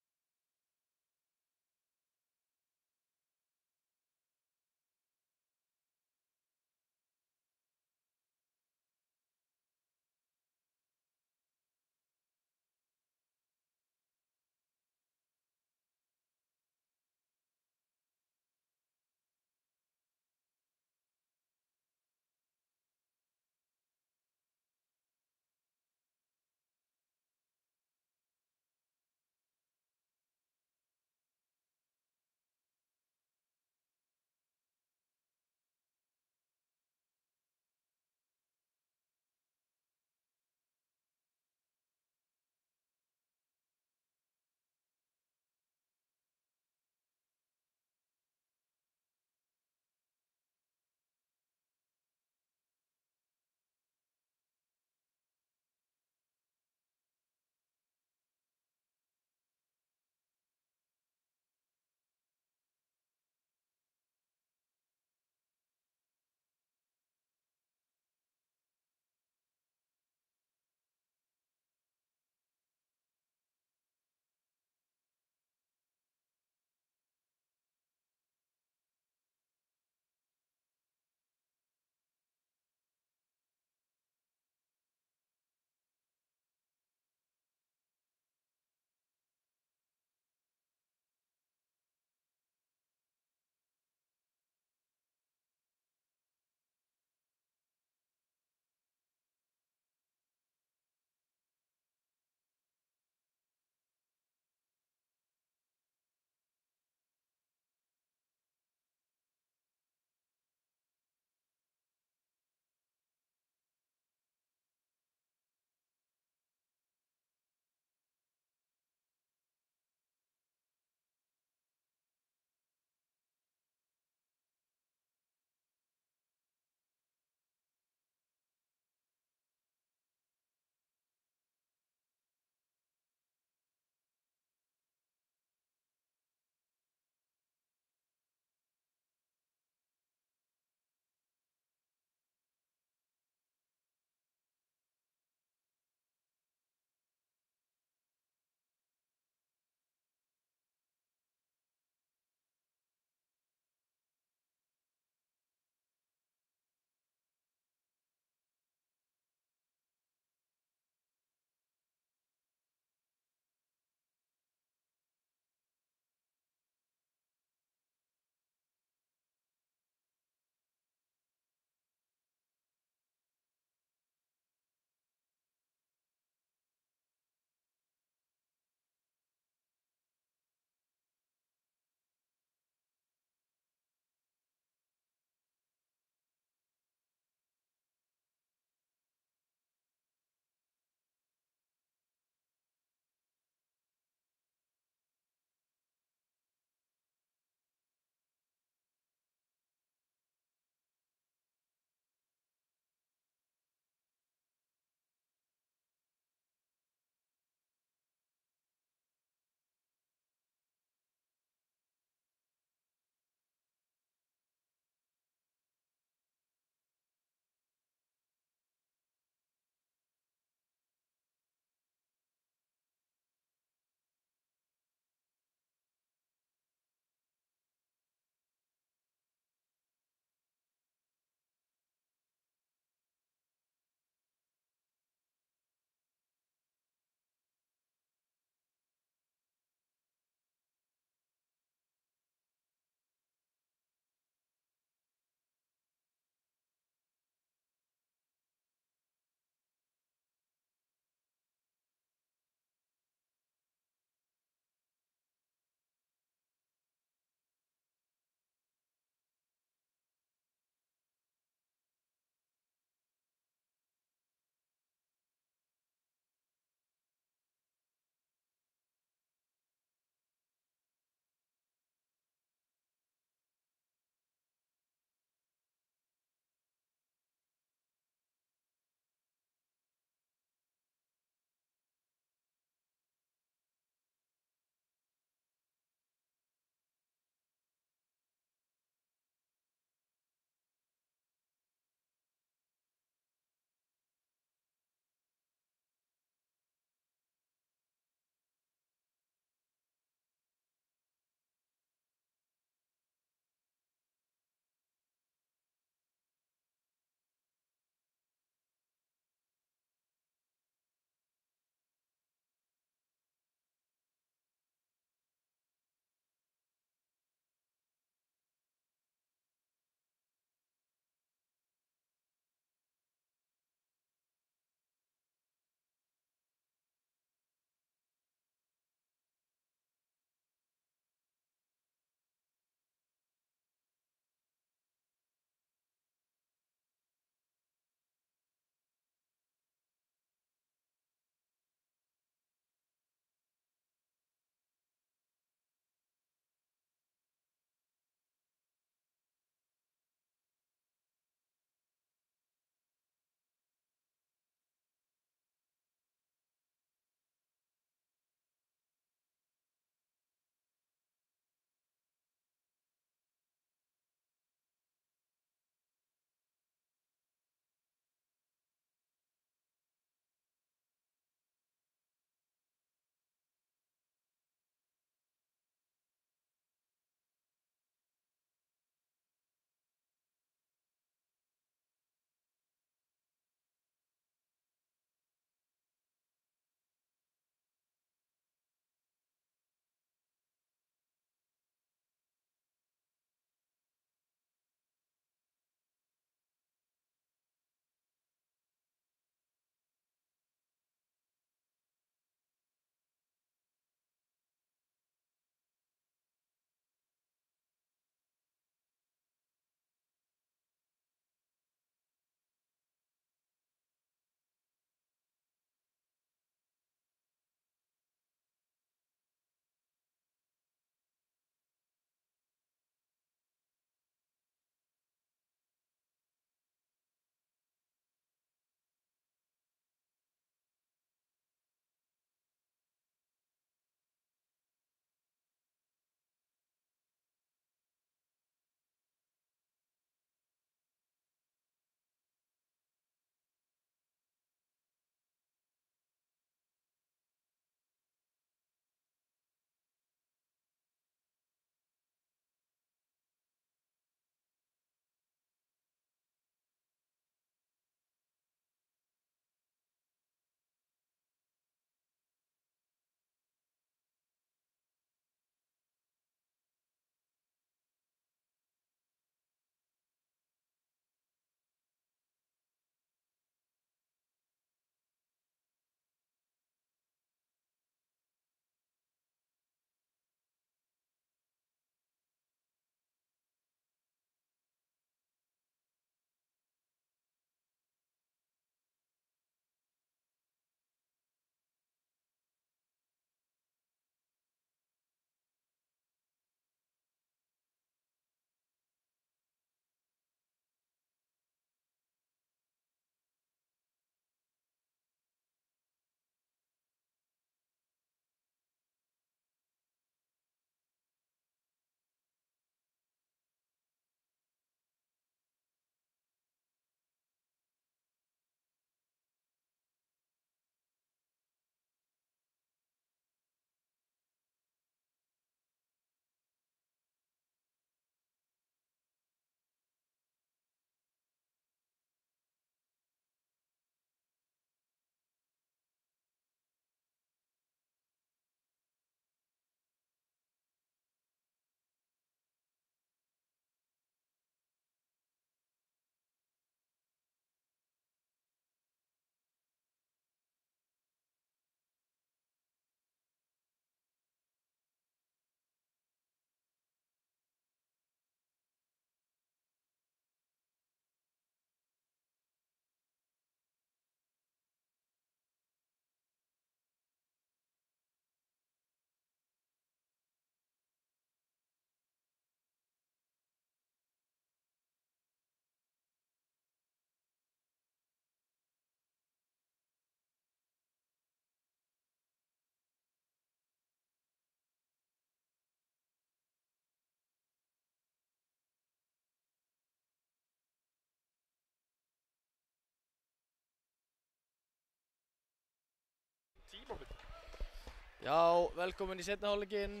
Já, velkomin í seinna hálfleikinn.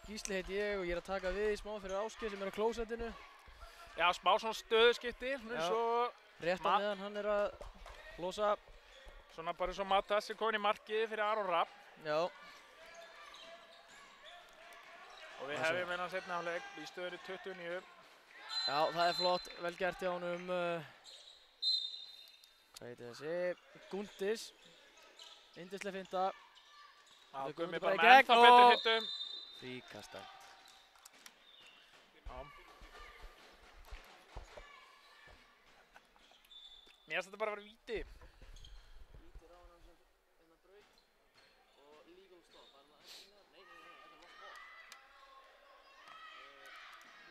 Gísli heiti ég og ég að taka við í smá fyrir Ásgeir sem á klósettinu. Já, smá svona stöðuskipti, eins og... Rétt á meðan hann að losa. Svona bara eins og Matas komin í markið fyrir Aron Rapp. Já. Og við hefum hennan seinna hálfleik í stöðunni 29. Já, það flott. Vel gert hjá honum. Hvað heitir þessi? Gundis. Yndislega finta. Já, Gummi bara með ennþá betri hittum. Fríkastænt. Já. Mér finnst þetta bara að vera víti. Víti ráðan sem einna braut og legal stop. Var það ekki með?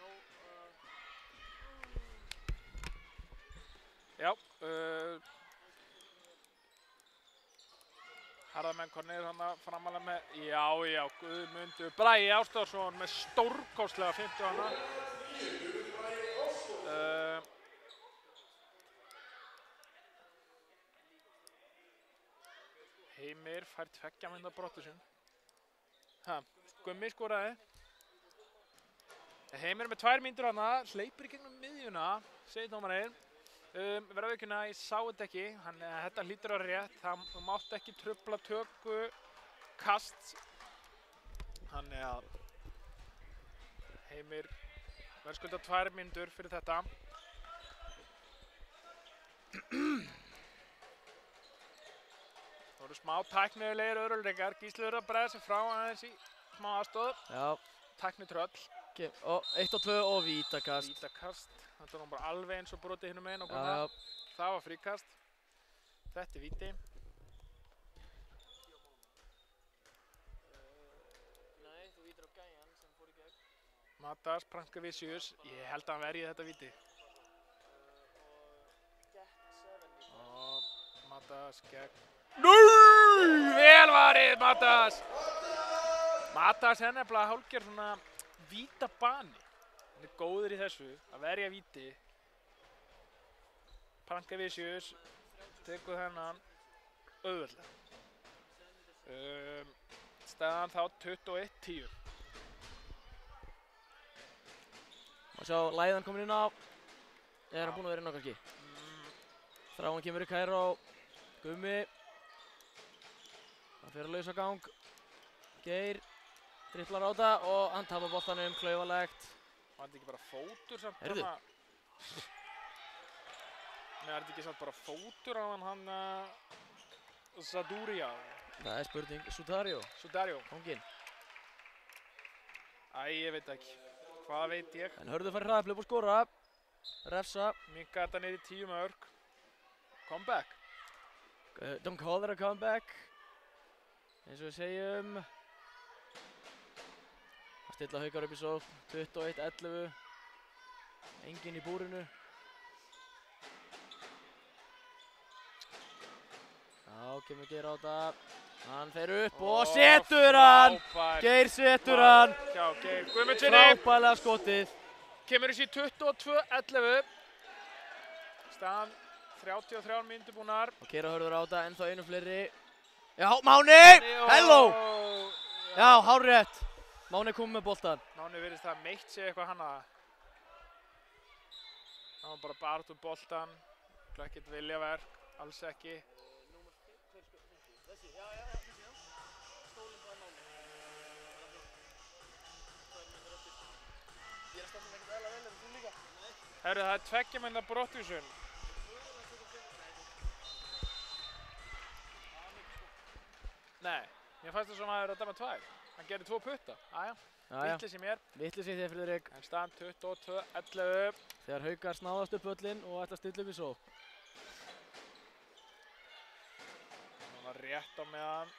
Nei, þetta var sport. Já, Harðamenn Kornir hann að framalega með, já, Guðmundur Bragi Ástársson með stórkostlega 50 hana. Heimir fær 2 mynda brotthúsin. Gummi skoraði. Heimir með 2 mínútur hana, hleypur í gegnum miðjuna, segir dómarinn. Verða aukuna, ég sá þetta ekki, þetta hlýtur að vera rétt, það mátti ekki trufla töku kast. Þannig að Heimir verðskulda 2 mínútur fyrir þetta. Það voru smá tæknilegir öðruleikar, Gísli verður að bregða sig frá aðeins í smá aðstoð. Já. Tæknitröll. Og 1 og 2 og vítakast. Vítakast. Þetta var bara alveg eins og brotið hinum einn og Já. það var fríkast. Þetta víti. Nei, þú vítir á gæjan sem fór í gegn. Matas, Prankavicius, ég held að hann verði þetta víti. Og Matas gegn... Vel varið, Matas! Matas er nefnilega hálfgerð svona vítabani. Hann er góður í þessu, að verja víti. Prankavicius tekur þennan auðveldlega. Staðan þá 21-10. Má sjá, Læðan komin inn á. Er hann búinn að vera inn á kannski? Þráin kemur í Kæró. Gummi. Hann fer að lausa gang. Geir. Dribblar á þetta og hann tapar boltanum, klaufalegt. Var þetta ekki bara fótur samt? Heyrðu. Nei, er þetta ekki samt bara fótur á hann Saduria? Það er spurning. Sudario. Konginn. Æ, ég veit ekki. Hvað veit ég? En Hörður fær hraðaflip og skora. Refsa. Minka þetta niður í 10 mörk. Comeback. Don't call it a comeback. Eins og við segjum. Að stilla Haukar upp í sókn. 21-11. Enginn í búrinu. Já, kemur Geir á þetta. Hann fer upp og setur hann! Geir setur hann! Já, Geir Guðmundssoni. Frábærlega skotið. Kemur þessi 22-11. Staðan 33 mínútur búnar. Og Geir Hörður á þetta, ennþá einu fleiri. Já, Máni! Hello! Já, hárrétt. Máni kom með boltan. Máni virðist það meitt sig eitthvað hann að. Það var bara barð úr boltan. Ekkert viljaverk, alls ekki. Þessi, já. Stólinn bara Máni. Ég að standa með ekkert eðla vel, en þú líka? Herru, það er 2 mínútna brottvísun. Nei, mér fannst það svona að það er að dæma 2. Hann gerir 2 putta. Aja, vitlis í mér. Vitlis í þér, Friðrik. En staðan 22-11. Þegar Haukar snáðast upp völlinn og ætla að stilla upp í sókn. Núna rétt á meðan.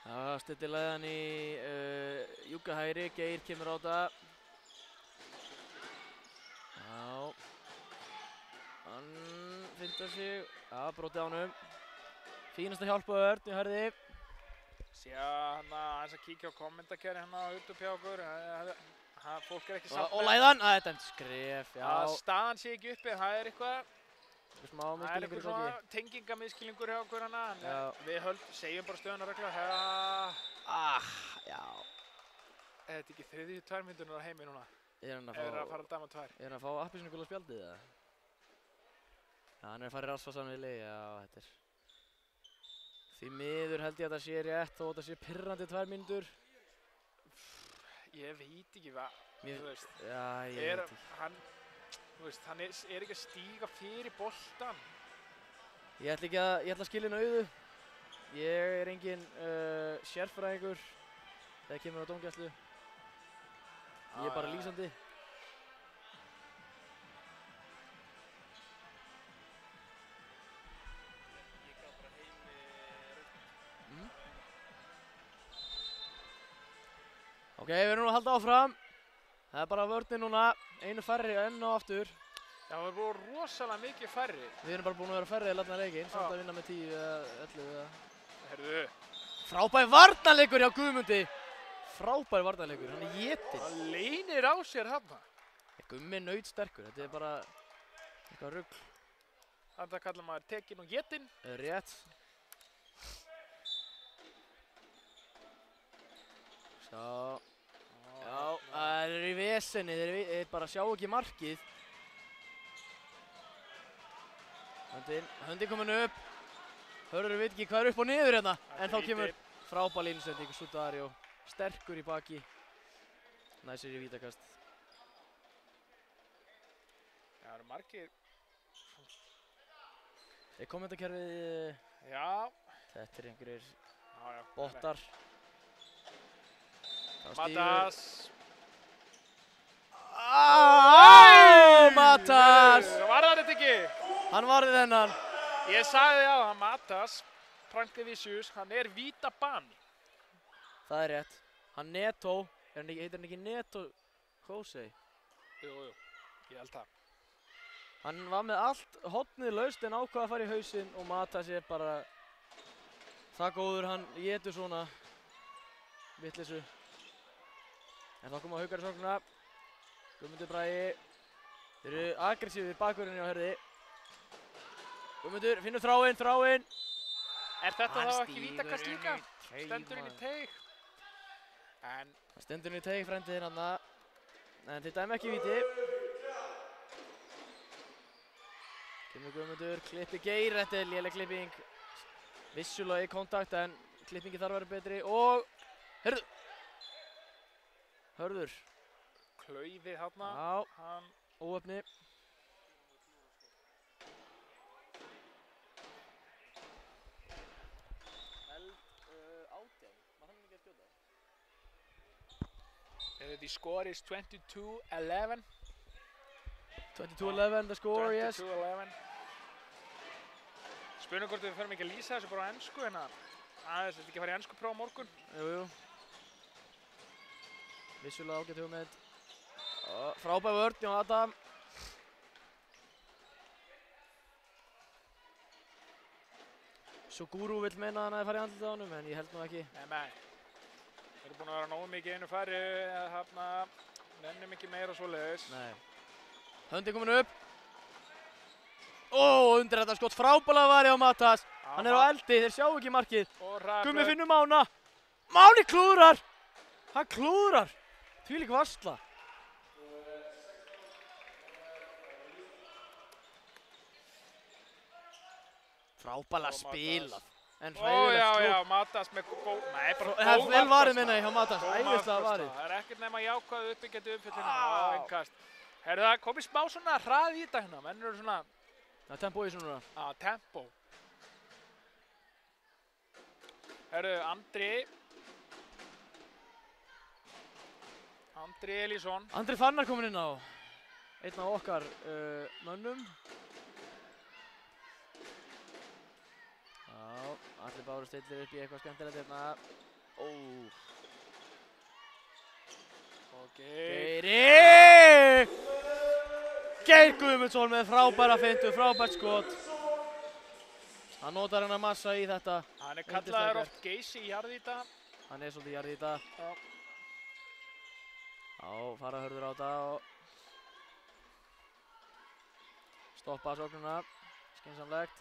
Það stillir Læðan í Júka hægri, Geir kemur á þetta. Já. Hann fyndar sig. Já, brotið á honum. Fínasta hjálpa Örn í Hörði. Síðan aðeins að kíkja á kommentarkerri hérna á YouTube hjá okkur. Fólk er ekki samt með. Og Læðan, það er dæmt skref, já. Að staðan sé ekki uppi, það er eitthvað. Smá Það er misskilningur í einhver gangi. svona tengingamiskilningur hjá okkur hana, en Já. við segjum bara stöðuna regla. Já. Er þetta ekki 32 mínútur á heimi núna? Er hann Ef við erum að fara að dæma 2. Er hann að fá appelsínugula spjaldið eða? Já, hann er að fara í rasvarsan við leið, já, þetta er... Því miður held ég að það sé rétt þó að það sé pirrandi 2 mínútur. Ég veit ekki hvað, Mér- þú veist. Já, ég veit ekki. Hann, þú veist, hann er ekki að stíga fyrir boltan. Ég ætla að skilja henni auðu. Ég er engin sérfræðingur þegar kemur á dómgæslu. Ég er bara lýsandi. Ég gaf bara heimi rautt. Ok, við erum nú að halda áfram. Það er bara vörnin núna, einu færri enn og aftur. Já, það voru rosalega mikið færri. Við erum bara búin að vera færri að latna leikinn, samt að vinna með 10 eða 11 eða... Herðu, Frábær varnarleikur hjá Guðmundi! Frábær varnarleikur, hann er étinn. það leynir á sér þarna. Gummi er nautsterkur, þetta er bara eitthvað rugl. Þetta kallar maður tekinn og getinn. Rétt. Sjá. Já, það er í vesenni, þeir bara sjá ekki markið. Höndin komin upp. Hörður veit ekki hvað er upp og niður hérna. En þá kemur frábær línusending, Sudario. Sterkur í baki. Næsir í vítakast. Já, það eru margir. Er kommentakerfið... Já. Þetta er einhverjir Já. bottar. Matas. Matas! Var það þetta ekki? Hann varði þennan. Ég sagði á hann, Matas, Prankevicius, hann er víta bani. Það er rétt. Hann Neto, heitir hann ekki Neto Jose? Jú, ég held það. Hann var með allt hotnið laust en ákvað að fara í hausinn og Matas er bara það góður, hann étur svona vitleysu. En þá koma Haukar í sóknina. Guðmundur Bragi. Þeir eru aggressífir bakverðinni á Hörði. Guðmundur finnur þráinn. Er þetta Hann þá ekki stígur vítakast inn í líka? teig, Stendur inn í maður. teig. En Það stendur inn í teig frendiðinn hann. En þeir dæmi ekki víti. Kemur Guðmundur, klippi Geir, þetta er léleg klipping. Vissulega í kontakt en klippingi þarf að vera betri og... Hörður. klaufið þarna. Já, Hann óöfni. The score is 22-11. 22-11 the score, yes. 22-11. Spurning hvort við förum ekki að lýsa þessu bara á ensku hérna. Aðeins, þetta ekki að fara í ensku próf á morgun. Jú. Vissulega ágætt hugmynd. Frábær vörn hjá Adam. Suguru vill meina að hann hefði farið í andlitið á honum, en ég held nú ekki. Nei. Þeir eru búin að vera nógu mikið einu færi, þarna nefnum ekki meira svoleiðis. Nei. Höndin komin upp. Undir þetta skott frábælega varði á Matas. Hann er á eldi, þeir sjá ekki markið. Gummi finnur Mána. Máni klúðrar. Hann klúðrar. Þvílík varsla. Frábælega spilað. En hræðilegt skot. Já, Matas með góð... Nei, bara góð Það er vel varið minna hjá Matas. Æðislega varið. Það er ekkert nema jákvæð uppbyggjandi uppfyllinu á innkast. Herru, það komið smá svona hrað í þetta hérna. Menn eru svona... Það er tempo í þessu núna. Já, tempo. Herru, Andri Elísson. Andri Fannar komin inn á. Einn af okkar mönnum. Já, allir báru stillir upp í eitthvað skemmtilegt hérna. Geiri! Geir Guðmundsson með frábæra fintu, frábært skot. Hann notar hennar massa í þetta. Hann er kallaður oft Geysi í jarðýta. Hann er svolítið jarðýta. Já. Já, fara hörður á þetta og stoppa sóknuna. skynsamlegt.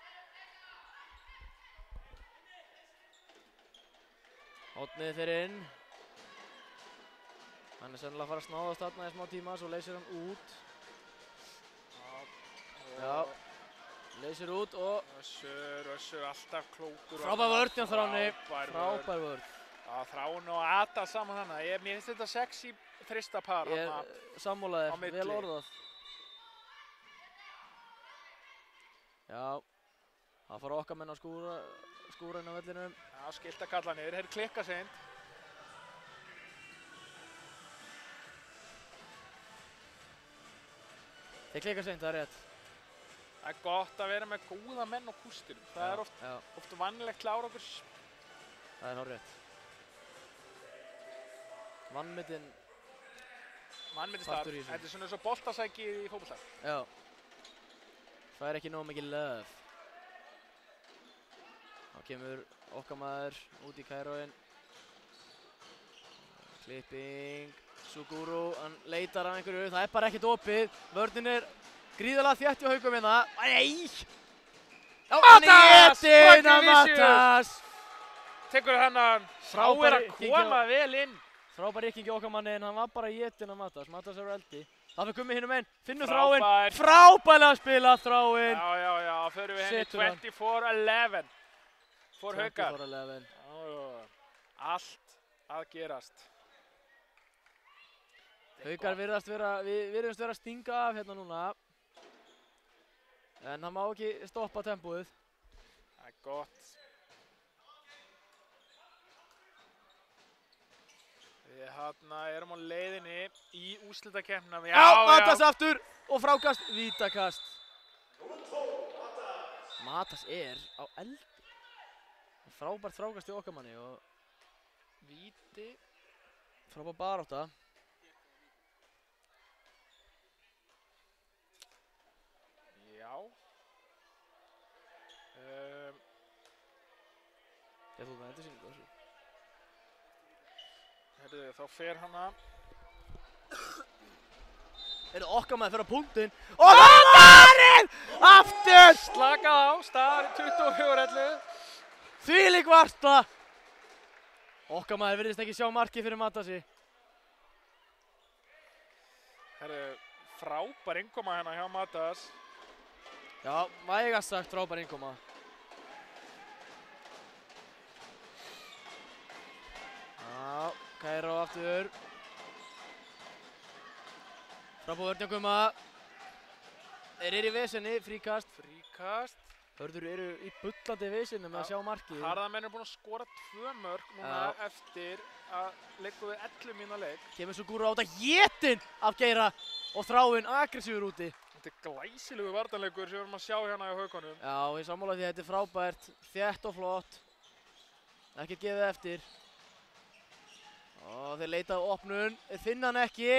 Hornið fer inn. Hann sennilega að fara að snáðast þarna í smá tíma, svo leysir hann út. Já, leysir út og... Össur alltaf klókur. Frábær vörn hjá Þráni. Frábær vörn. Já, Þráin og Ada saman hana. Mér finnst þetta sexy þristapar. Ég er sammálaðir, vel orðað. Já, það fara okkar menn að skúra inn á vellinum. Já, skilt að kalla niður, þeir klikka seint. Þeir klikka seint, það er rétt. Það er gott að vera með góða menn á kústinum. Það er oft vannilegt klára okkur. Það er hárrétt. Vannmyndin starf. Þetta er svona eins og boltasæki í fótbolta. Já. Það er ekki nóg mikið löf. Þá kemur okkar maður út í Kairóinn. Klipping. Suguru, hann leitar að einhverju. Það er bara ekkert opið. Vörnin er gríðarlega þétt hjá Haugum hérna. Nei! Hann er getinn af Matas! Tekur hann frábær að koma vel inn. Frábær ykkingi okkar manni en hann var bara getinn af Matas. Matas er eldi. Það fyrir komið hinum einn. Finnur Þráinn. Frábærlega spilað Þráinn. Já. Förum við henni 24-11. For Haukar. 24-11. Allt að gerast. Haukar virðast vera að stinga af hérna núna. En hann má ekki stoppa tempóið. Það er gott. Við hérna erum á leiðinni í úrslitakeppnina. Já, Matas aftur og frákast, vítakast. Matas er á eldi. Frábært frákast í okkar manni og víti. Frábær barátta. Já. Ég þú þetta sýningu þessu. Herðu, þá fer hann að... Okkar maður fer á punktinn. Og það er varinn! Aftur! Slakað á, staðar 24-11. Þvílík varsla! Okkar maður virðist ekki sjá markið fyrir Matasi. Herðu, frábær innkoma hérna hjá Matas. Já, vægast sagt frábær innkoma. Já, Kairó aftur. Frábær vörn hjá Gumma. Þeir eru í vesenni, fríkast. Hörður eru í bullandi vesenni með að sjá markið. Harðamenn eru búin að skora 2 mörk núna eftir að leikum við 11 mína leik. Kemur svo Gúru á þetta getinn af Geira og Þráinn aggressífur úti. Þetta er glæsilegu varnarleikur sem við erum að sjá hérna í Haukunum. Já, ég sammála því að þetta er frábært, þétt og flott. Ekkert gefið eftir. Og þeir leita á opnun, þeir finna hann ekki.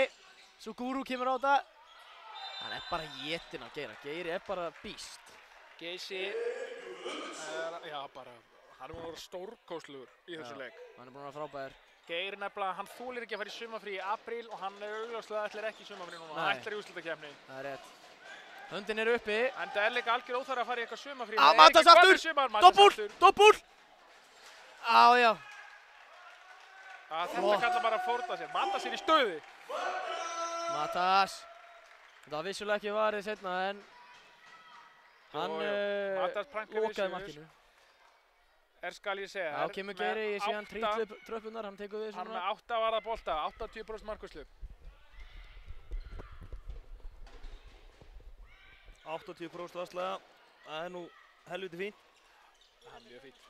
Svo Gúru kemur á þetta. Hann er bara getinn af Geira, Geiri er bara býst. Geysi, já bara, hann er búinn að vera stórkostlegur í þessu leik. Hann er búinn að vera frábær. Geir nefnilega, hann þolir ekki að fara í sumafrí í apríl og hann er augljóslega ætlar ekki í sumafrí núna, hann ætlar í úrslitakeppni. Það er rétt. Höndin er uppi. En það er líka algjör óþarfi að fara í eitthvað sumafrí. Matas aftur! Doppúl! Já. Þetta kallar bara að fórna sér. Matas er í stöði. Matas. Það var vissulega ekki varið seinna en hann okaði markinu. Skal ég segja þér. Já, kemur Geiri, ég sé hann tröppunar, hann tekur við svona. Hann með 8 varða bolta, 80% markværslu. 80% varslega, það er nú helviti fínt. Það er mjög fínt.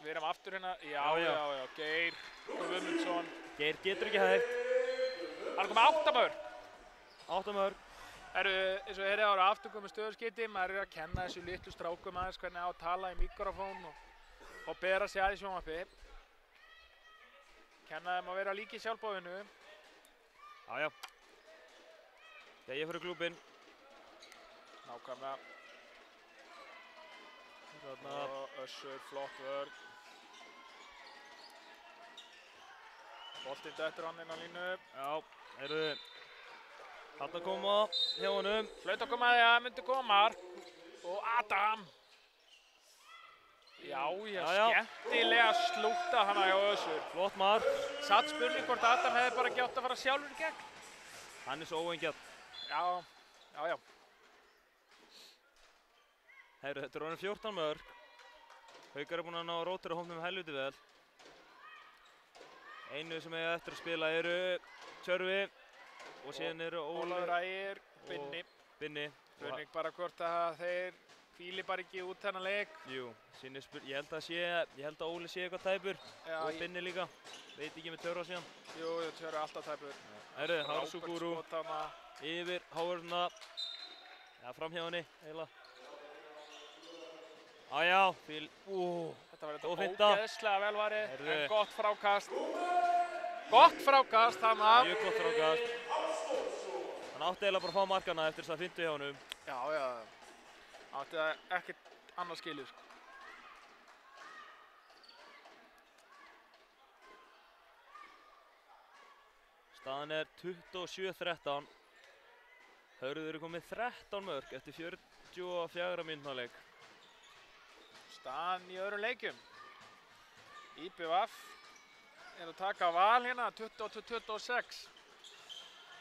Við erum aftur hérna, já, Geir Guðmundsson. Geir getur ekki hægt. Hann er komið 8 mörk. 8 mörk. Eins og þeirri ára afturkomu stöðuskipti, maður er að kenna þessu litlu strákum aðeins hvernig á að tala í mikrofón og bera sig að í sjónvarpi. Kenna þeim að vera líki í sjálfbóðinu. Já. Þegar ég fyrir klúbinn. Nákvæmlega. Og Össur, flott vörn. Boltinn döttur hann inn á línu. Já, Þarna koma hjá honum. Hlaut að koma að það myndi koma mark. Og Adam. Já, skemmtilega slúta hana hjá Össur. Flott mark. Satt spurning hvort Adam hefði bara ekki átt að fara sjálfur í gegn. Hann er svo óeingjarn. Já. Heyrðu, þetta er orðin 14 mörk. Haukar er búin að ná að rótera hópnum helviti vel. Einu sem eiga eftir að spila eru Tjörfi og síðan eru Ólafur Ægir, Binni. Spurning bara hvort að þeir fíli bara ekki út þennan leik. Jú, ég held að Óli sé eitthvað tæpur og Binni líka. Veit ekki með Tjörfa síðan. Jú, Tjörfi er alltaf tæpur. Heyrðu, Harsuguru yfir Háurna. Já, fram hjá henni, eiginlega. Þetta var þetta ógeðslega vel varið, en gott frákast. Gott frákast, hann af. Mjög gott frákast. Hann átti eiginlega bara að fá markana eftir þess að fyndu hjá honum. Já. Átti það ekkert annað skilið, sko. Staðan er 27-13. Hörður eru komið 13 mörk eftir 44 mínútna leik. Staðan í öðrum leikjum. IBVF er að taka Val hérna 22-26.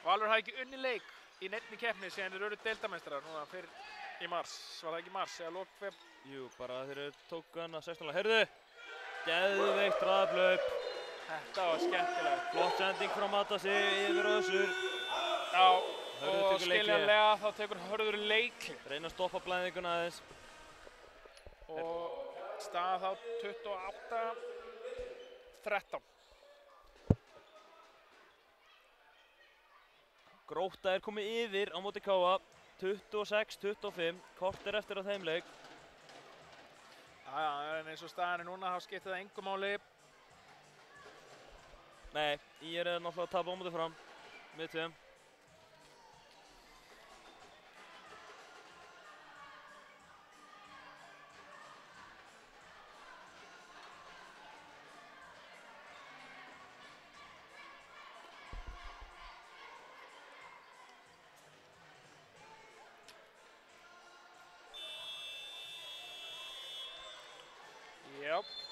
Valur hafði ekki unni leik í neinni keppni síðan þeir eru deildarmeistarar núna fyrr í mars. Var það ekki mars eða lok feb? Jú, bara þeir tóku hana 16. Heyrðu! Geðveikt hraðahlaup. Þetta var skemmtilegt. Flott sending frá Matasi yfir Össur. Já, og skiljanlega þá tekur Hörður leikli. Reyna að stoppa blæðinguna aðeins. Og staða þá 28-13. Grótta er komið yfir á móti KA. 26-25. Korter eftir á þeim leik. En eins og staðan er núna þá skiptir það engu máli. Nei, ég er náttúrulega að tapa á móti fram. Með tveim.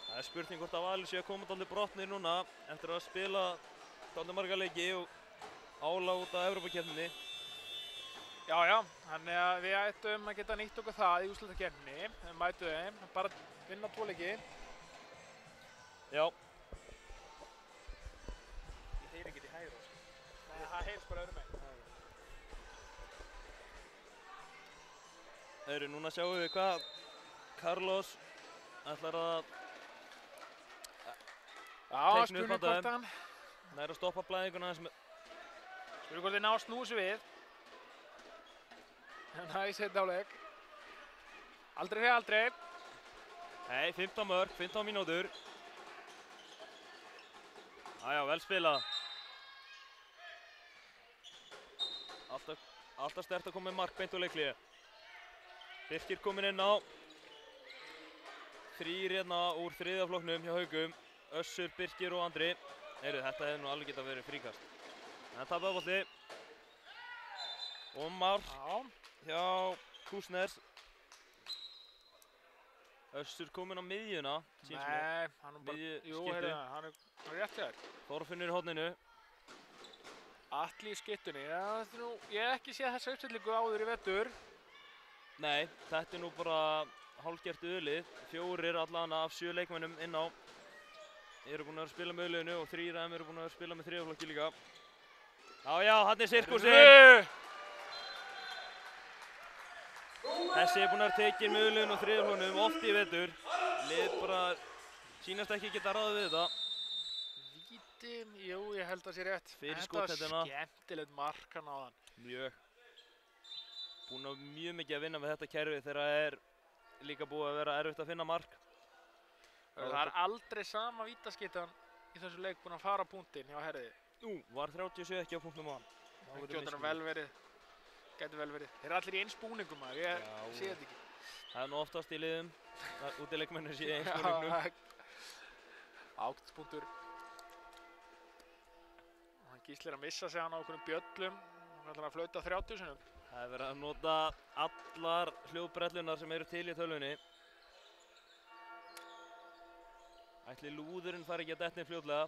Það er spurning hvort að Valur sé að koma dálítið brotnir núna eftir að spila dálítið marga leiki og álag út af Evrópakeppninni. Já, þannig að við ættum að geta nýtt okkur það í úrslitakeppninni. Við mætum þeim, bara vinna 2 leiki. Já. Ég heyri ekki í hægri. Nei, það heyrst bara öðrum megin. Núna sjáum við hvað Carlos ætlar að spurning hvort hann nær að stoppa blæðinguna aðeins. Spurning hvort þið ná að snúsi við. Næs hérna á leik. Aldrei fyrir aldrei. Nei, 15 mörk, 15 mínútur. Vel spilað. Alltaf sterkt að koma með mark beint úr leikliði. Birkir kominn inn á. 3 hérna úr 3. flokknum hjá Haugum. Össur, Birkir og Andri. Þetta hefði nú alveg getað verið fríkast. En það tapaði bolti. Ómar hjá Kúsners. Össur kominn á miðjuna. Nei, hann er bara, jú, hann er rétt hér. Þorfinnur í horninu. Atli í skyttunni. Ég hef ekki séð þessa uppstillingu áður í vetur. Nei, þetta er nú bara hálfgert ölið. 4 allan af 7 leikmennum inn á. Eru búin að vera að spila með öliðinu og 3 af þeim eru búin að vera að spila með 3. flokki líka. Hann er sirkusinn! Þessi er búin að vera tekinn með öliðinu og 3. flokknum oft í vetur. Lið bara sýnast ekki geta ráðið við þetta. Vítin, jú, ég held að sé rétt. Þetta var skemmtilegt mark hann á þann. Mjög. Búin að mjög mikið að vinna með þetta kerfi þegar það er líka búið að vera erfitt að finna mark. Það er aldrei sama vítaskyttan í þessu leik búinn að fara á punktinn hjá Herði. Var 37 ekki á punktnum á hann. Það getur vel verið. Þeir eru allir í eins búningum, ég sé þetta ekki. Það er nú oftast í liðum, útileikmennir sé í eins búningnum. Ágætispunktur. Hann Gísli er að missa sig hann á okkurum bjöllum. Hann ætlar að flauta 30 sinnum. Það er verið að nota allar hljóðbrellunar sem eru til í tölvunni. Ætli lúðurinn fari ekki að detta inn fljótlega.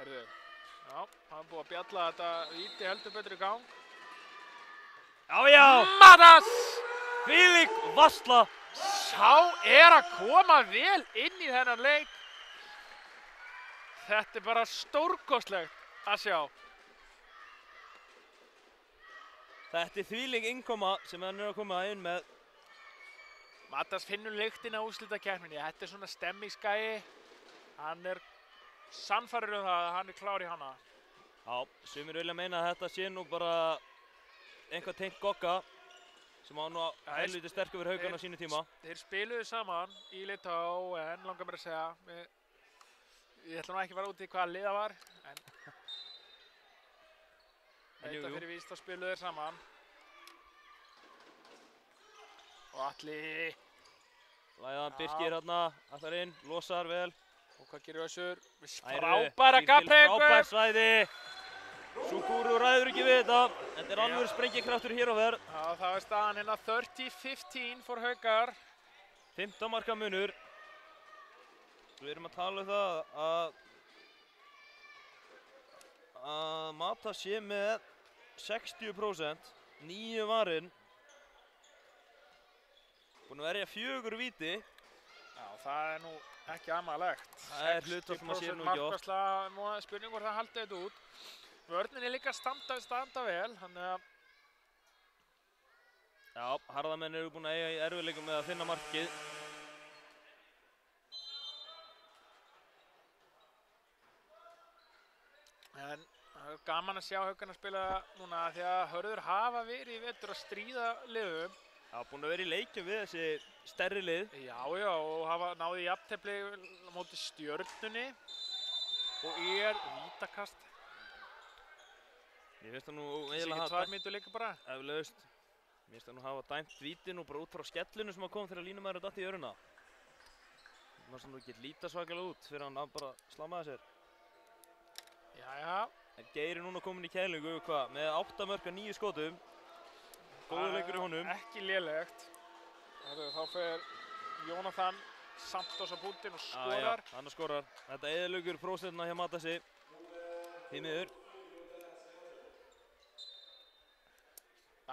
Herðu, já, hann er búið að bjalla þetta víti heldur betur í gang. Já! Matas! Hvílík varsla! Sá er að koma vel inn í þennan leik. Þetta er bara stórkostlegt að sjá. Þetta er þvílík innkoma sem hann er að koma inn með. Matas finnur lyktina á úrslitakeppninni. Þetta er svona stemmingsgæi. Hann er sannfærður um það að hann er klár í hana. Já, sumir vilja meina að þetta sé nú bara einhvað tengt Gogga sem á nú helviti sterkur fyrir Haukarna á sínu tíma. Þeir spiluðu saman í Litá en langar mér að segja. Ég ætla nú ekki að fara út í hvaða lið það var, en þetta fyrir víst að spiluðu þeir saman. Og Atli. Læðan Birkir hérna, allar inn, losar vel. Og hvað gerir Össur? Frábæra gafleikur! Frábær svæði. Suguru ræður ekki við þetta. Þetta er alveg sprengikraftur hér á verð. Já, það er staðan hérna 30-15 for Haukar. 15 marka munur. Við erum að tala um það að Matas sé með 60%, 9 varinn. Búinn að verja 4 víti. Já, það er nú ekki amalegt. Það er hlutur sem að sé nú ekki oft. 60% markvarsla, spurning hvort það haldi þetta út. Vörnin er líka standa vel, þannig að... Já, harðamenn eru búin að eiga í erfiðleikum með að finna markið. En það er gaman að sjá Haukarna spila núna því að Hörður hafa verið í vetur að stríða liðum. Já, búin að vera í leikjum við þessi stærri lið. Já, og hafa náði í jafntefli á móti Stjörnunni og vítakast. Ég finnst það nú eiginlega hafa... 2 mínútur líka bara? Eflaust. Mér finnst það nú hafa dæmt vítin og bara út frá skellinu sem kom þegar línumæður datt í öruna. Það var svona ekki líta svakalega út fyrir hann að bara slammaði sér. Jæja. En Geir er núna komin í kælingu, hvað, með 8 mörk af 9 skotum. Góður leikur í honum. Ekki lélegt. Þá fer Jónatan Santos á punktinn og skorar. Já, hann skorar. Þetta eyðileggur prósentina hjá Matasi. Því miður.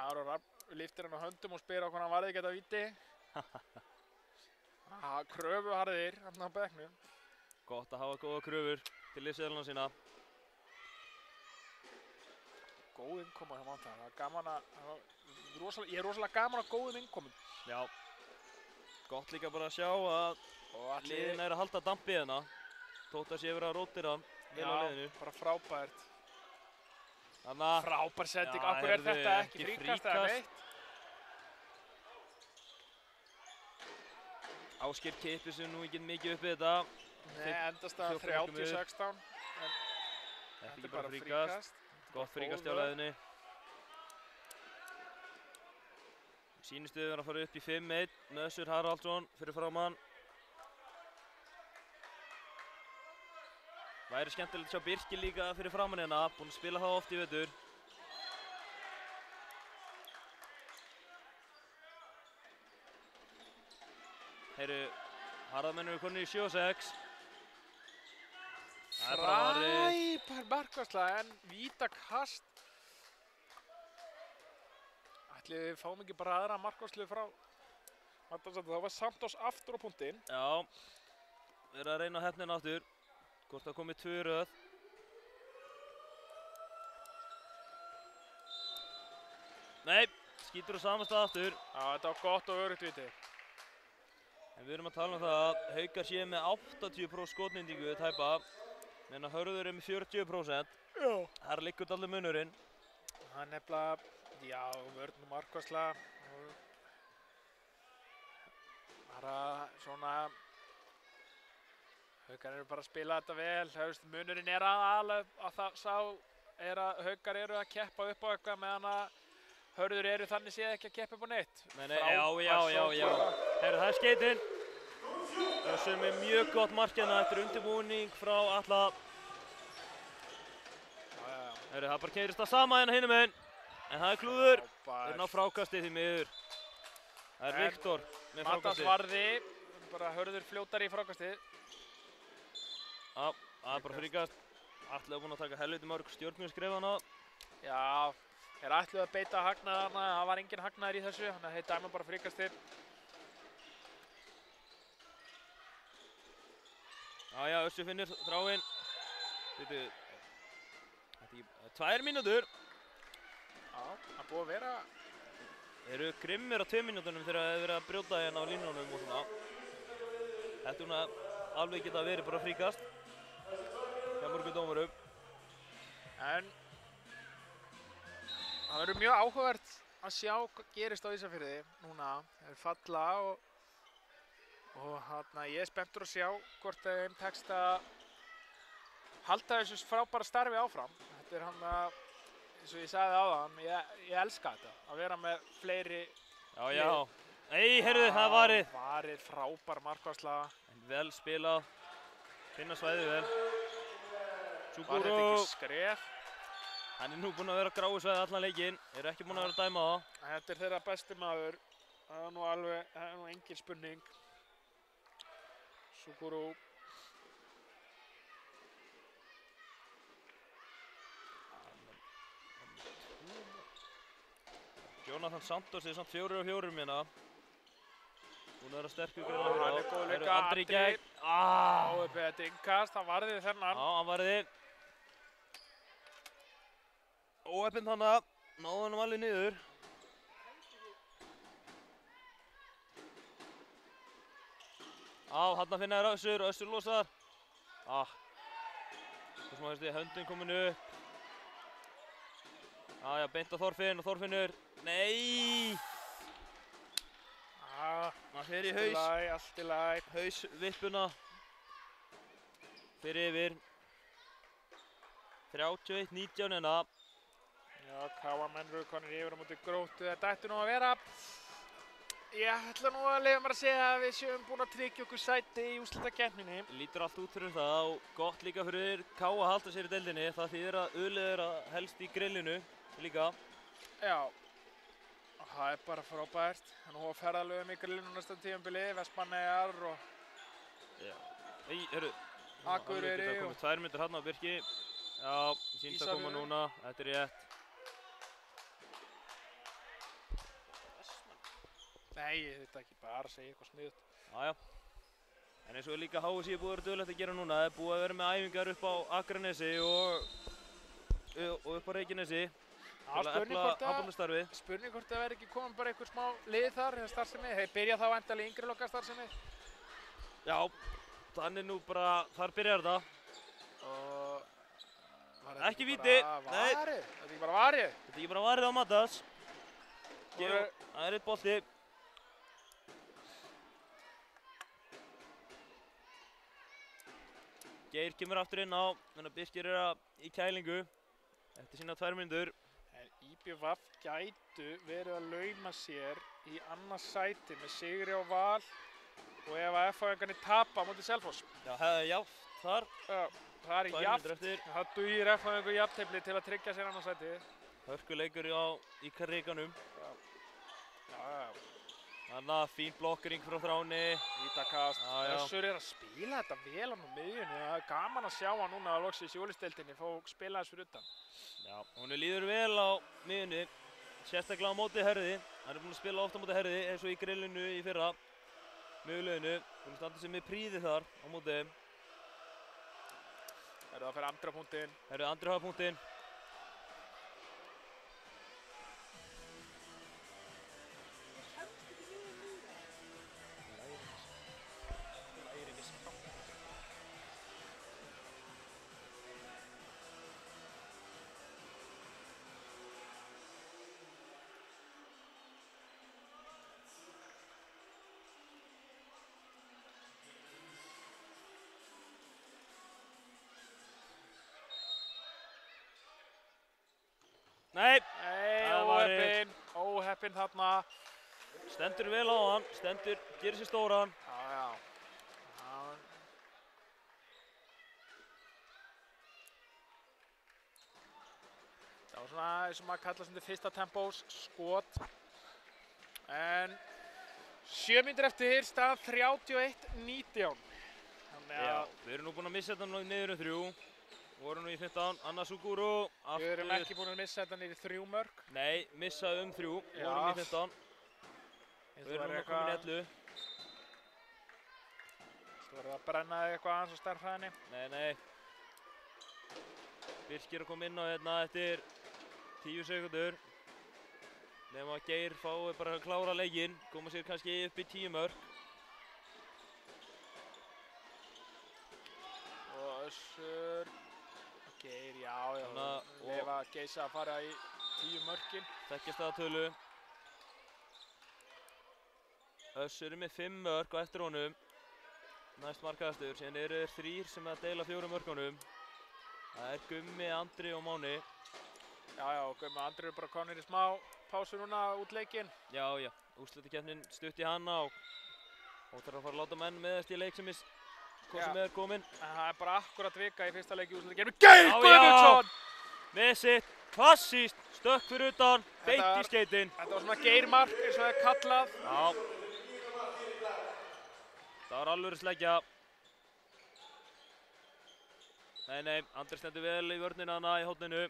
Aron Rapp lyftir hann á höndum og spyr á hvað hann varði ekki þetta víti. Kröfuharðir, hann á bekknum. Gott að hafa góða kröfur til liðsseðlana sína. Góð innkoma hjá Mata. Það er gaman að... Ég er rosalega gaman að góðum innkomum. Já. Gott líka bara að sjá að liðin er að halda dampið hérna. Þótt að sé verið að rótira vel á liðinu. Já, bara frábært. Þannig frábær setting. Akkur er þetta ekki fríkast eða neitt? Ásgeir kippir sig nú ekki mikið upp við þetta. Nei, endast að 30-16. Þetta er bara fríkast. Gott fríkast hjá leiðinni. Sýnistuður að fara upp í 5-1 með Össur Haraldsson fyrir framann. Væri skemmtilegt að sjá Birki líka fyrir framann hérna, búinn að spila það oft í vetur. Heyru, harðamenn eru konur í 7-6. Frábær markvarsla en vítakast. Ætli við fáum ekki bara aðra markvarslu frá Matas. Það var Santos aftur á punktinn. Já, við erum að reyna heppnina aftur. Hvort það komið 2 í röð. Nei, skýtur á sama stað aftur. Já, þetta var gott og öruggt víti. En við erum að tala um það að Haukar sé með 80% skotnýtingu tæpa. Meðan að Hörður er með 40%. Já. Þar liggur allir munurinn. Það er nefnilega, já, vörn og markvarsla. Bara svona, Haukar eru bara að spila þetta vel. Munurinn er að Haukar eru að keppa upp á eitthvað meðan að Hörður eru þannig séð ekki að keppa upp á neitt. Já. Heyrðu, það er skeitinn. Össur með mjög gott mark hérna eftir undirbúning frá Atla. Það bara keyrist það sama hérna hinum meginn. En það klúður. Þeir ná frákastið því miður. Það Viktor með frákastið. Matas Varði, bara hörður fljótari í frákastið. Já, það bara fríkast. Atli búinn að taka helviti mörg stjörnuskref hana. Já, þeir ætluðu að beita hagnaði hana, það var engin hagnaður í þessu, þannig að þeir dæma bara fríkastið. Já, Össur finnur þráinn. Þetta er 2 mínútur. Já, það búið að vera. Eru grimmir á 2 mínútunum þegar það er verið að brjóta hérna á línunum og svona. Þetta núna alveg geta verið bara fríkast. Hjá mörgum dómurum. En það verður mjög áhugavert að sjá hvað gerist á Ísafirði núna. Þeir falla og ég er spenntur að sjá hvort þeim tekst að halda þessu frábæra starfi áfram. Þetta er eins og ég sagði áðan, ég elska þetta, að vera með fleiri Já. Nei, heyrðu, það er varið. Varið, frábær markvarsla. En vel spilað. Finna svæðið vel. Var þetta ekki skref? Hann er nú búinn að vera á gráu svæði allan leikinn. Eru ekki búinn að vera að dæma það. Þetta er þeirra besti maður. Það er nú engin spurning. Sukuru. Jonathan Santos er samt 4-4 hérna. Búinn að vera sterkur greinlega fyrir á. Hann er góð líka. Andri í gegn. Þetta innkast, hann varði þennan. Já, hann varði. Óheppinn þarna. Náðu hann alveg niður. Þarna finna þér Össur losar. Svo sem að höndin komin upp. Já, beint á Þorfinn og Þorfinnur. Nei! Það fer í haus. Allt í lagi. Hausvippuna. Fer yfir. 31-19 hérna. Já, KA-menn eru konir yfir á móti Gróttu. Þetta ætti nú að vera. Ég ætla nú að leyfa mér að segja að við séum búin að tryggja okkur sæti í úrslitakeppninni. Lítur allt út fyrir það og gott líka fyrir K að halda sér í deildinni. Það þýðir að Ulið er að helst í grillinu líka. Já, og það er bara frábært. Nú á ferðalögum í grillinu næsta tímabili, Vestmannaeyjar og Akureyri. Það komið 2 mínútur hérna á Birki. Já, sínt að koma núna. Þetta er rétt. Nei, þetta ekki bara að segja eitthvað sniðugt. Já. En eins og líka HSI er búið að vera dugulegt að gera núna. Það er búið að vera með æfingar upp á Akranesi og upp á Reykjanesi. Spurning hvort það verði ekki komin bara einhver smá lið þar, starfsemi. Þeir byrja þá væntanlega í yngri flokka starfsemi. Já, þannig nú bara, þar byrjar þetta. Ekki víti. Þetta er ekki bara varið. Þetta er ekki bara varið á Matas. Það er eitt bolti. Geir kemur aftur inn á, þannig að Birkir er í kælingu eftir sína 2 mínútur. IBVF gætu verið að lauma sér í annars sæti með sigri á Val og ef að FH-ingarnir tapa á móti Selfoss. Já, jáft þar. Það er jáft. Það dugir FH-ingur jafntefli til að tryggja sér annars sæti. Hörkuleikur í Karriganum. Já. Þannig að fín blokkering frá Þráni. Vítakast. Össur er að spila þetta vel á miðjunni. Það er gaman að sjá hann núna að loksins í Jólisteildinni fá spila þess fyrir utan. Já, hún líður vel á miðjunni. Sérstaklega á móti Herði. Hann er búinn að spila ofta á móti Herði eins og í grillinu í fyrra. Möguleginu. Búinn að standa sig með príði þar á móti. Það fyrir Andri á punktinn. Andri á punktinn. Nei, óheppinn þarna. Stendur vel á hann, gerir sér stóran. Já. svona eins og maður kalla sem fyrsta tempós skot. En 7 mínútur eftir, staðan 31-19. Já, við erum nú búin að missa þetta niður 3. Vorum nú í 15, Anna Suguru aftur. Við erum ekki búin að missa þetta niður 3 mörk. Nei, missaði 3, vorum í 15. Við erum nú komin í 11. Þú verður að brenna þig eitthvað aðeins á stærðfræðinni. Nei. Birkir að koma inn á hérna eftir 10 sekundur. Nefnum að Geir fái bara að klára leikinn, koma sér kannski upp í 10 mörk. Og Össur, Geir, já, lefa Geisa að fara í 10 mörkin. Þekkja staðatölu. Össur með 5 mörk á eftir honum. Næst markaðastur, síðan eru þeir 3 sem að deila 4 mörkunum. Það Gummi, Andri og Máni. Já, Gummi og Andri eru bara komnir í smá pásu núna út leikinn. Já, úrslitakeppnin stutt í hana og þarf að fara að láta menn meðast í leik sem er kominn. En það bara akkurat vika í fyrsta leik í úrslitakeppni. Geir Guðmundsson! Með sitt klassískt stökk fyrir utan, beint í skeytin. Þetta var svona Geirmark eins og það kallað. Já. Það var alvöru sleggja. Nei, Andri stendur vel í vörnina hana í horninu.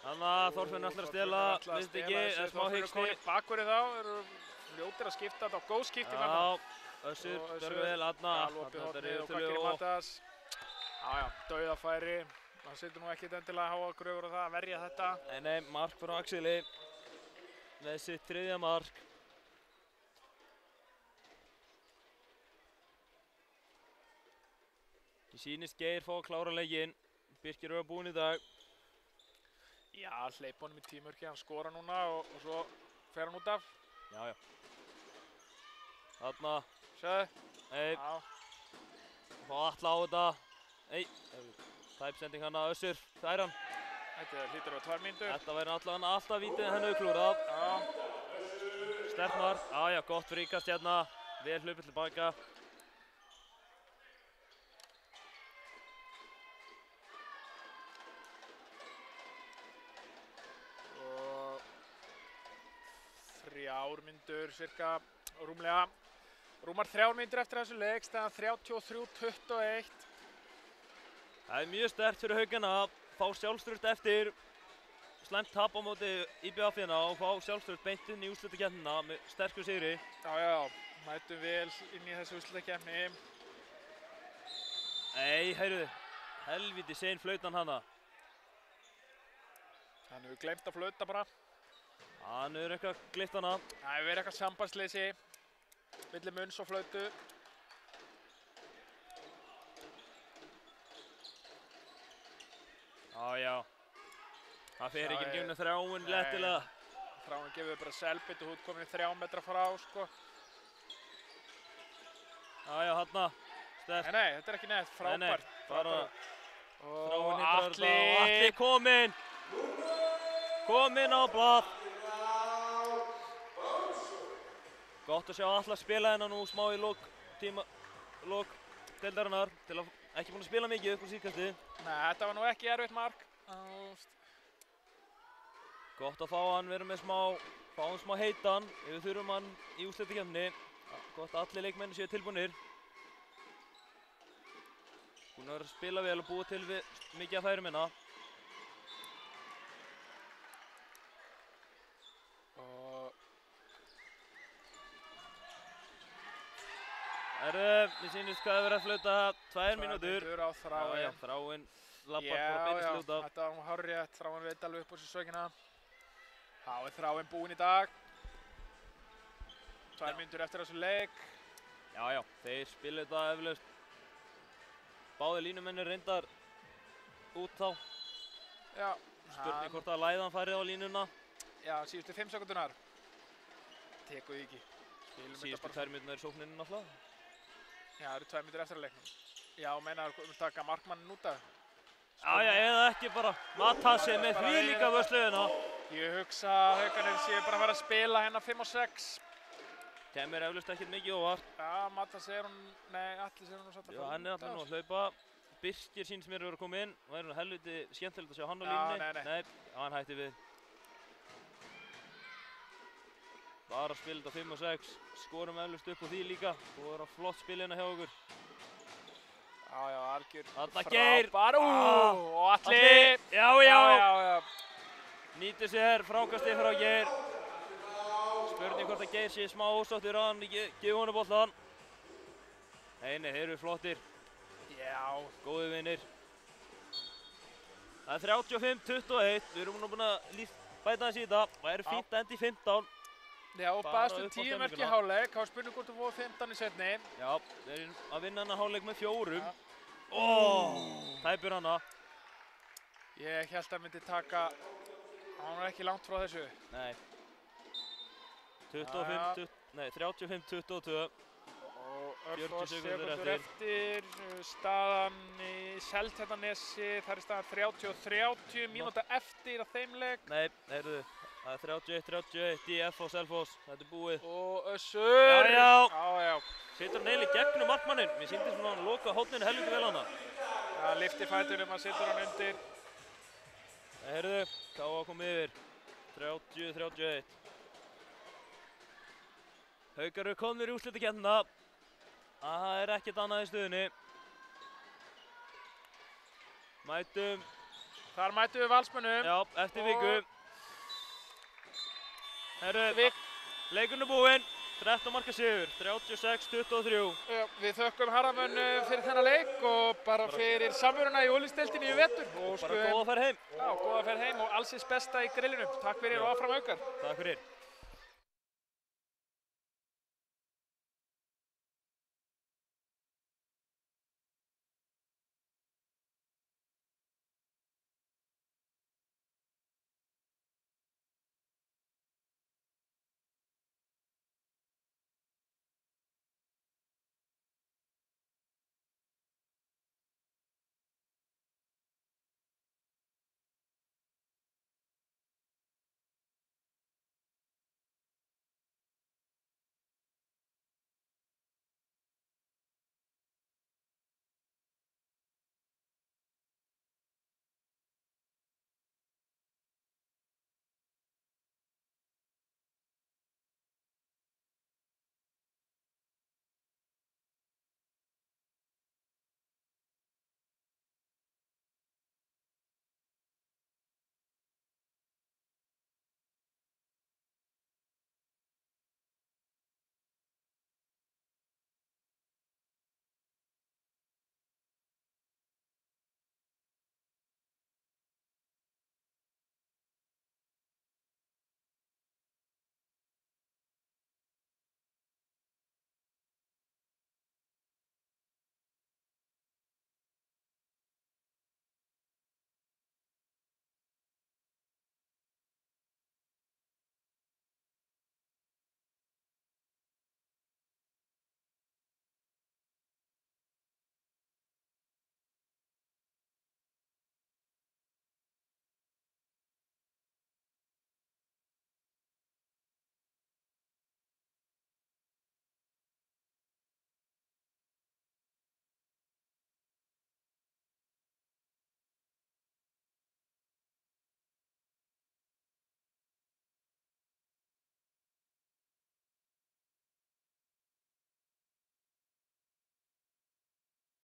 Hanna, Þorfinnur ætlar að stela, veist ekki, smá hiksti. Bakverið þá, eru fljótir að skipta þetta á góð skipti. Össur, Dörvel, Anna. Lopið hornið og bakkir í Mattas. Dauðafæri. Það setur nú ekkert endilega háa gröfur á það að verja þetta. Nei, mark frá Axeli. Með sitt 3. mark. Ég sýnist Geir fá að klára leikinn. Birkir eru búinn í dag. Já, hleypa honum í 10 mörki, hann skora núna og svo fer hann út af. Já. Þarna. Sjáðu. Nei. Fá Atla á þetta. Nei. Tæpsending hana Össur. Það hann. Þetta hlýtur á 2 mínútur. Þetta væri allavega alltaf vítið henni klúrað. Sterknar. Já, gott fríkast hérna. Vel hlaupið tilbaka. Mínútur, cirka, rúmar 3 mínútur eftir þessu leik, staðan 33-21. Það mjög sterkt fyrir Haukana að fá sjálfstraust eftir slæmt tap á móti IBF-ina og fá sjálfstraust beint inn í úrslitakeppnina með sterkur sigri. Já, mætum vel inn í þessu úrslitakeppni. Nei, heyrðu, helviti sein flautan hana. Hann hefur gleymt að flauta bara. Hann hefur eitthvað gleypt hana. Það hefur verið eitthvað sambandsleysi milli munns og flautu. Já. Það fer ekki gegnum þráin lettilega. Þráin gefur bara selbit og hút komin 3 metra frá, sko. Já, hana. Sterkt. Nei, þetta er ekki neitt, frábært. Bara og Atli kominn. Kominn á blað. Gott að sjá Atla spila hérna nú smá í lok deildarinnar til að ekki búin að spila mikið upp á síðkastið. Nei, þetta var nú ekki erfitt mark. Gott að fá hann vera með fá hann smá heitan ef við þurfum hann í úrslitakeppni. Gott að allir leikmenn séu tilbúnir. Búin að vera að spila vel og búa til mikið af færum hérna. Mér sýnist hvað hefur verið að flauta 2 mínútur. 2 mínútur á Þráin. Já, Þráin lappar bara beinist fljóta. Þetta var nú hárrétt. Þráin veit alveg upp á sér sökina. Þá er Þráin búinn í dag. 2 mínútur eftir þessu leik. Já, þeir spila þetta eflaust. Báðir línumennir reyndar út þá. Já. Spurning hvort að Læðan farið á línuna. Já, síðustu 5 sekundunar. Tekur því ekki. Síðustu 2 mínúturnar í sókninni náttúrulega. Já, það eru 2 mínútur eftir að leiknum. Já, meinaðu að taka markmannin út af. Já, eða ekki bara Matthasi með því líka vörsluðina. Ég hugsa að Haukarnir séu bara að fara að spila hérna 5 og 6. Kemur eflaust ekkert mikið óvart. Já, Matthías er hún, nei, Atli er hún satt að Já, hann er alltaf nú að hlaupa. Birkir síns mér að koma inn. Það er helviti skemmtilegt að sjá hann á línunni. Nei, hann hætti við. Bara að spila þetta 5 og 6. Skorum eflaust upp á því líka. Og það er flott spil hérna hjá okkur. Já, algjör. Þarna Geir. Og Atli. Já. Nýtir sér frákastið frá Geir. Spurning hvort að Geir sé smá ósáttur á hann, gefur honum boltan. Nei, þeir eru flottir. Já. Góði vinir. Það er 35-21, við erum nú búin að bæta hans í þetta. Það eru fínt að enda í 15. Já, og baðast 10 mörk í hálfleik. Það var spurning hvort þú fóðu 15 í seinni. Já, þeir eru að vinna hann að hálfleik með 4. Tæpur hana. Ég held að myndi taka, hann var ekki langt frá þessu. Nei. 35-22 og örfá sekundur eftir staðan í Seltjarnarnesi, það er staðan 30-30 mínúta eftir að þeim leik. Nei, heyrðu, það er 31-31 í FH Selfoss, þetta er búið. Og Össur! Já. Setur hann eiginlega gegnum markmanninn, mér sýndi svona hann loka hótninu helviti vel hana. Já, lyfti fætunum, hann setur hann undir. Heyrðu, K.A. kom yfir, 30-31. Haukar eru komnir í úrslitakeppnina. Það er ekkert annað í stöðunni. Þar mætum við Valsmönnum. Já, eftir viku. Herru, leikurinn er búinn. 13 marka sigur, 36-23. Já, við þökkum Harðarmönnum fyrir þennan leik og bara fyrir samveruna í Ólísdeildinni í vetur. Og bara góða ferð heim. Já, góða ferð heim og allsins besta í grillinum. Takk fyrir og áfram Haukar. Takk fyrir.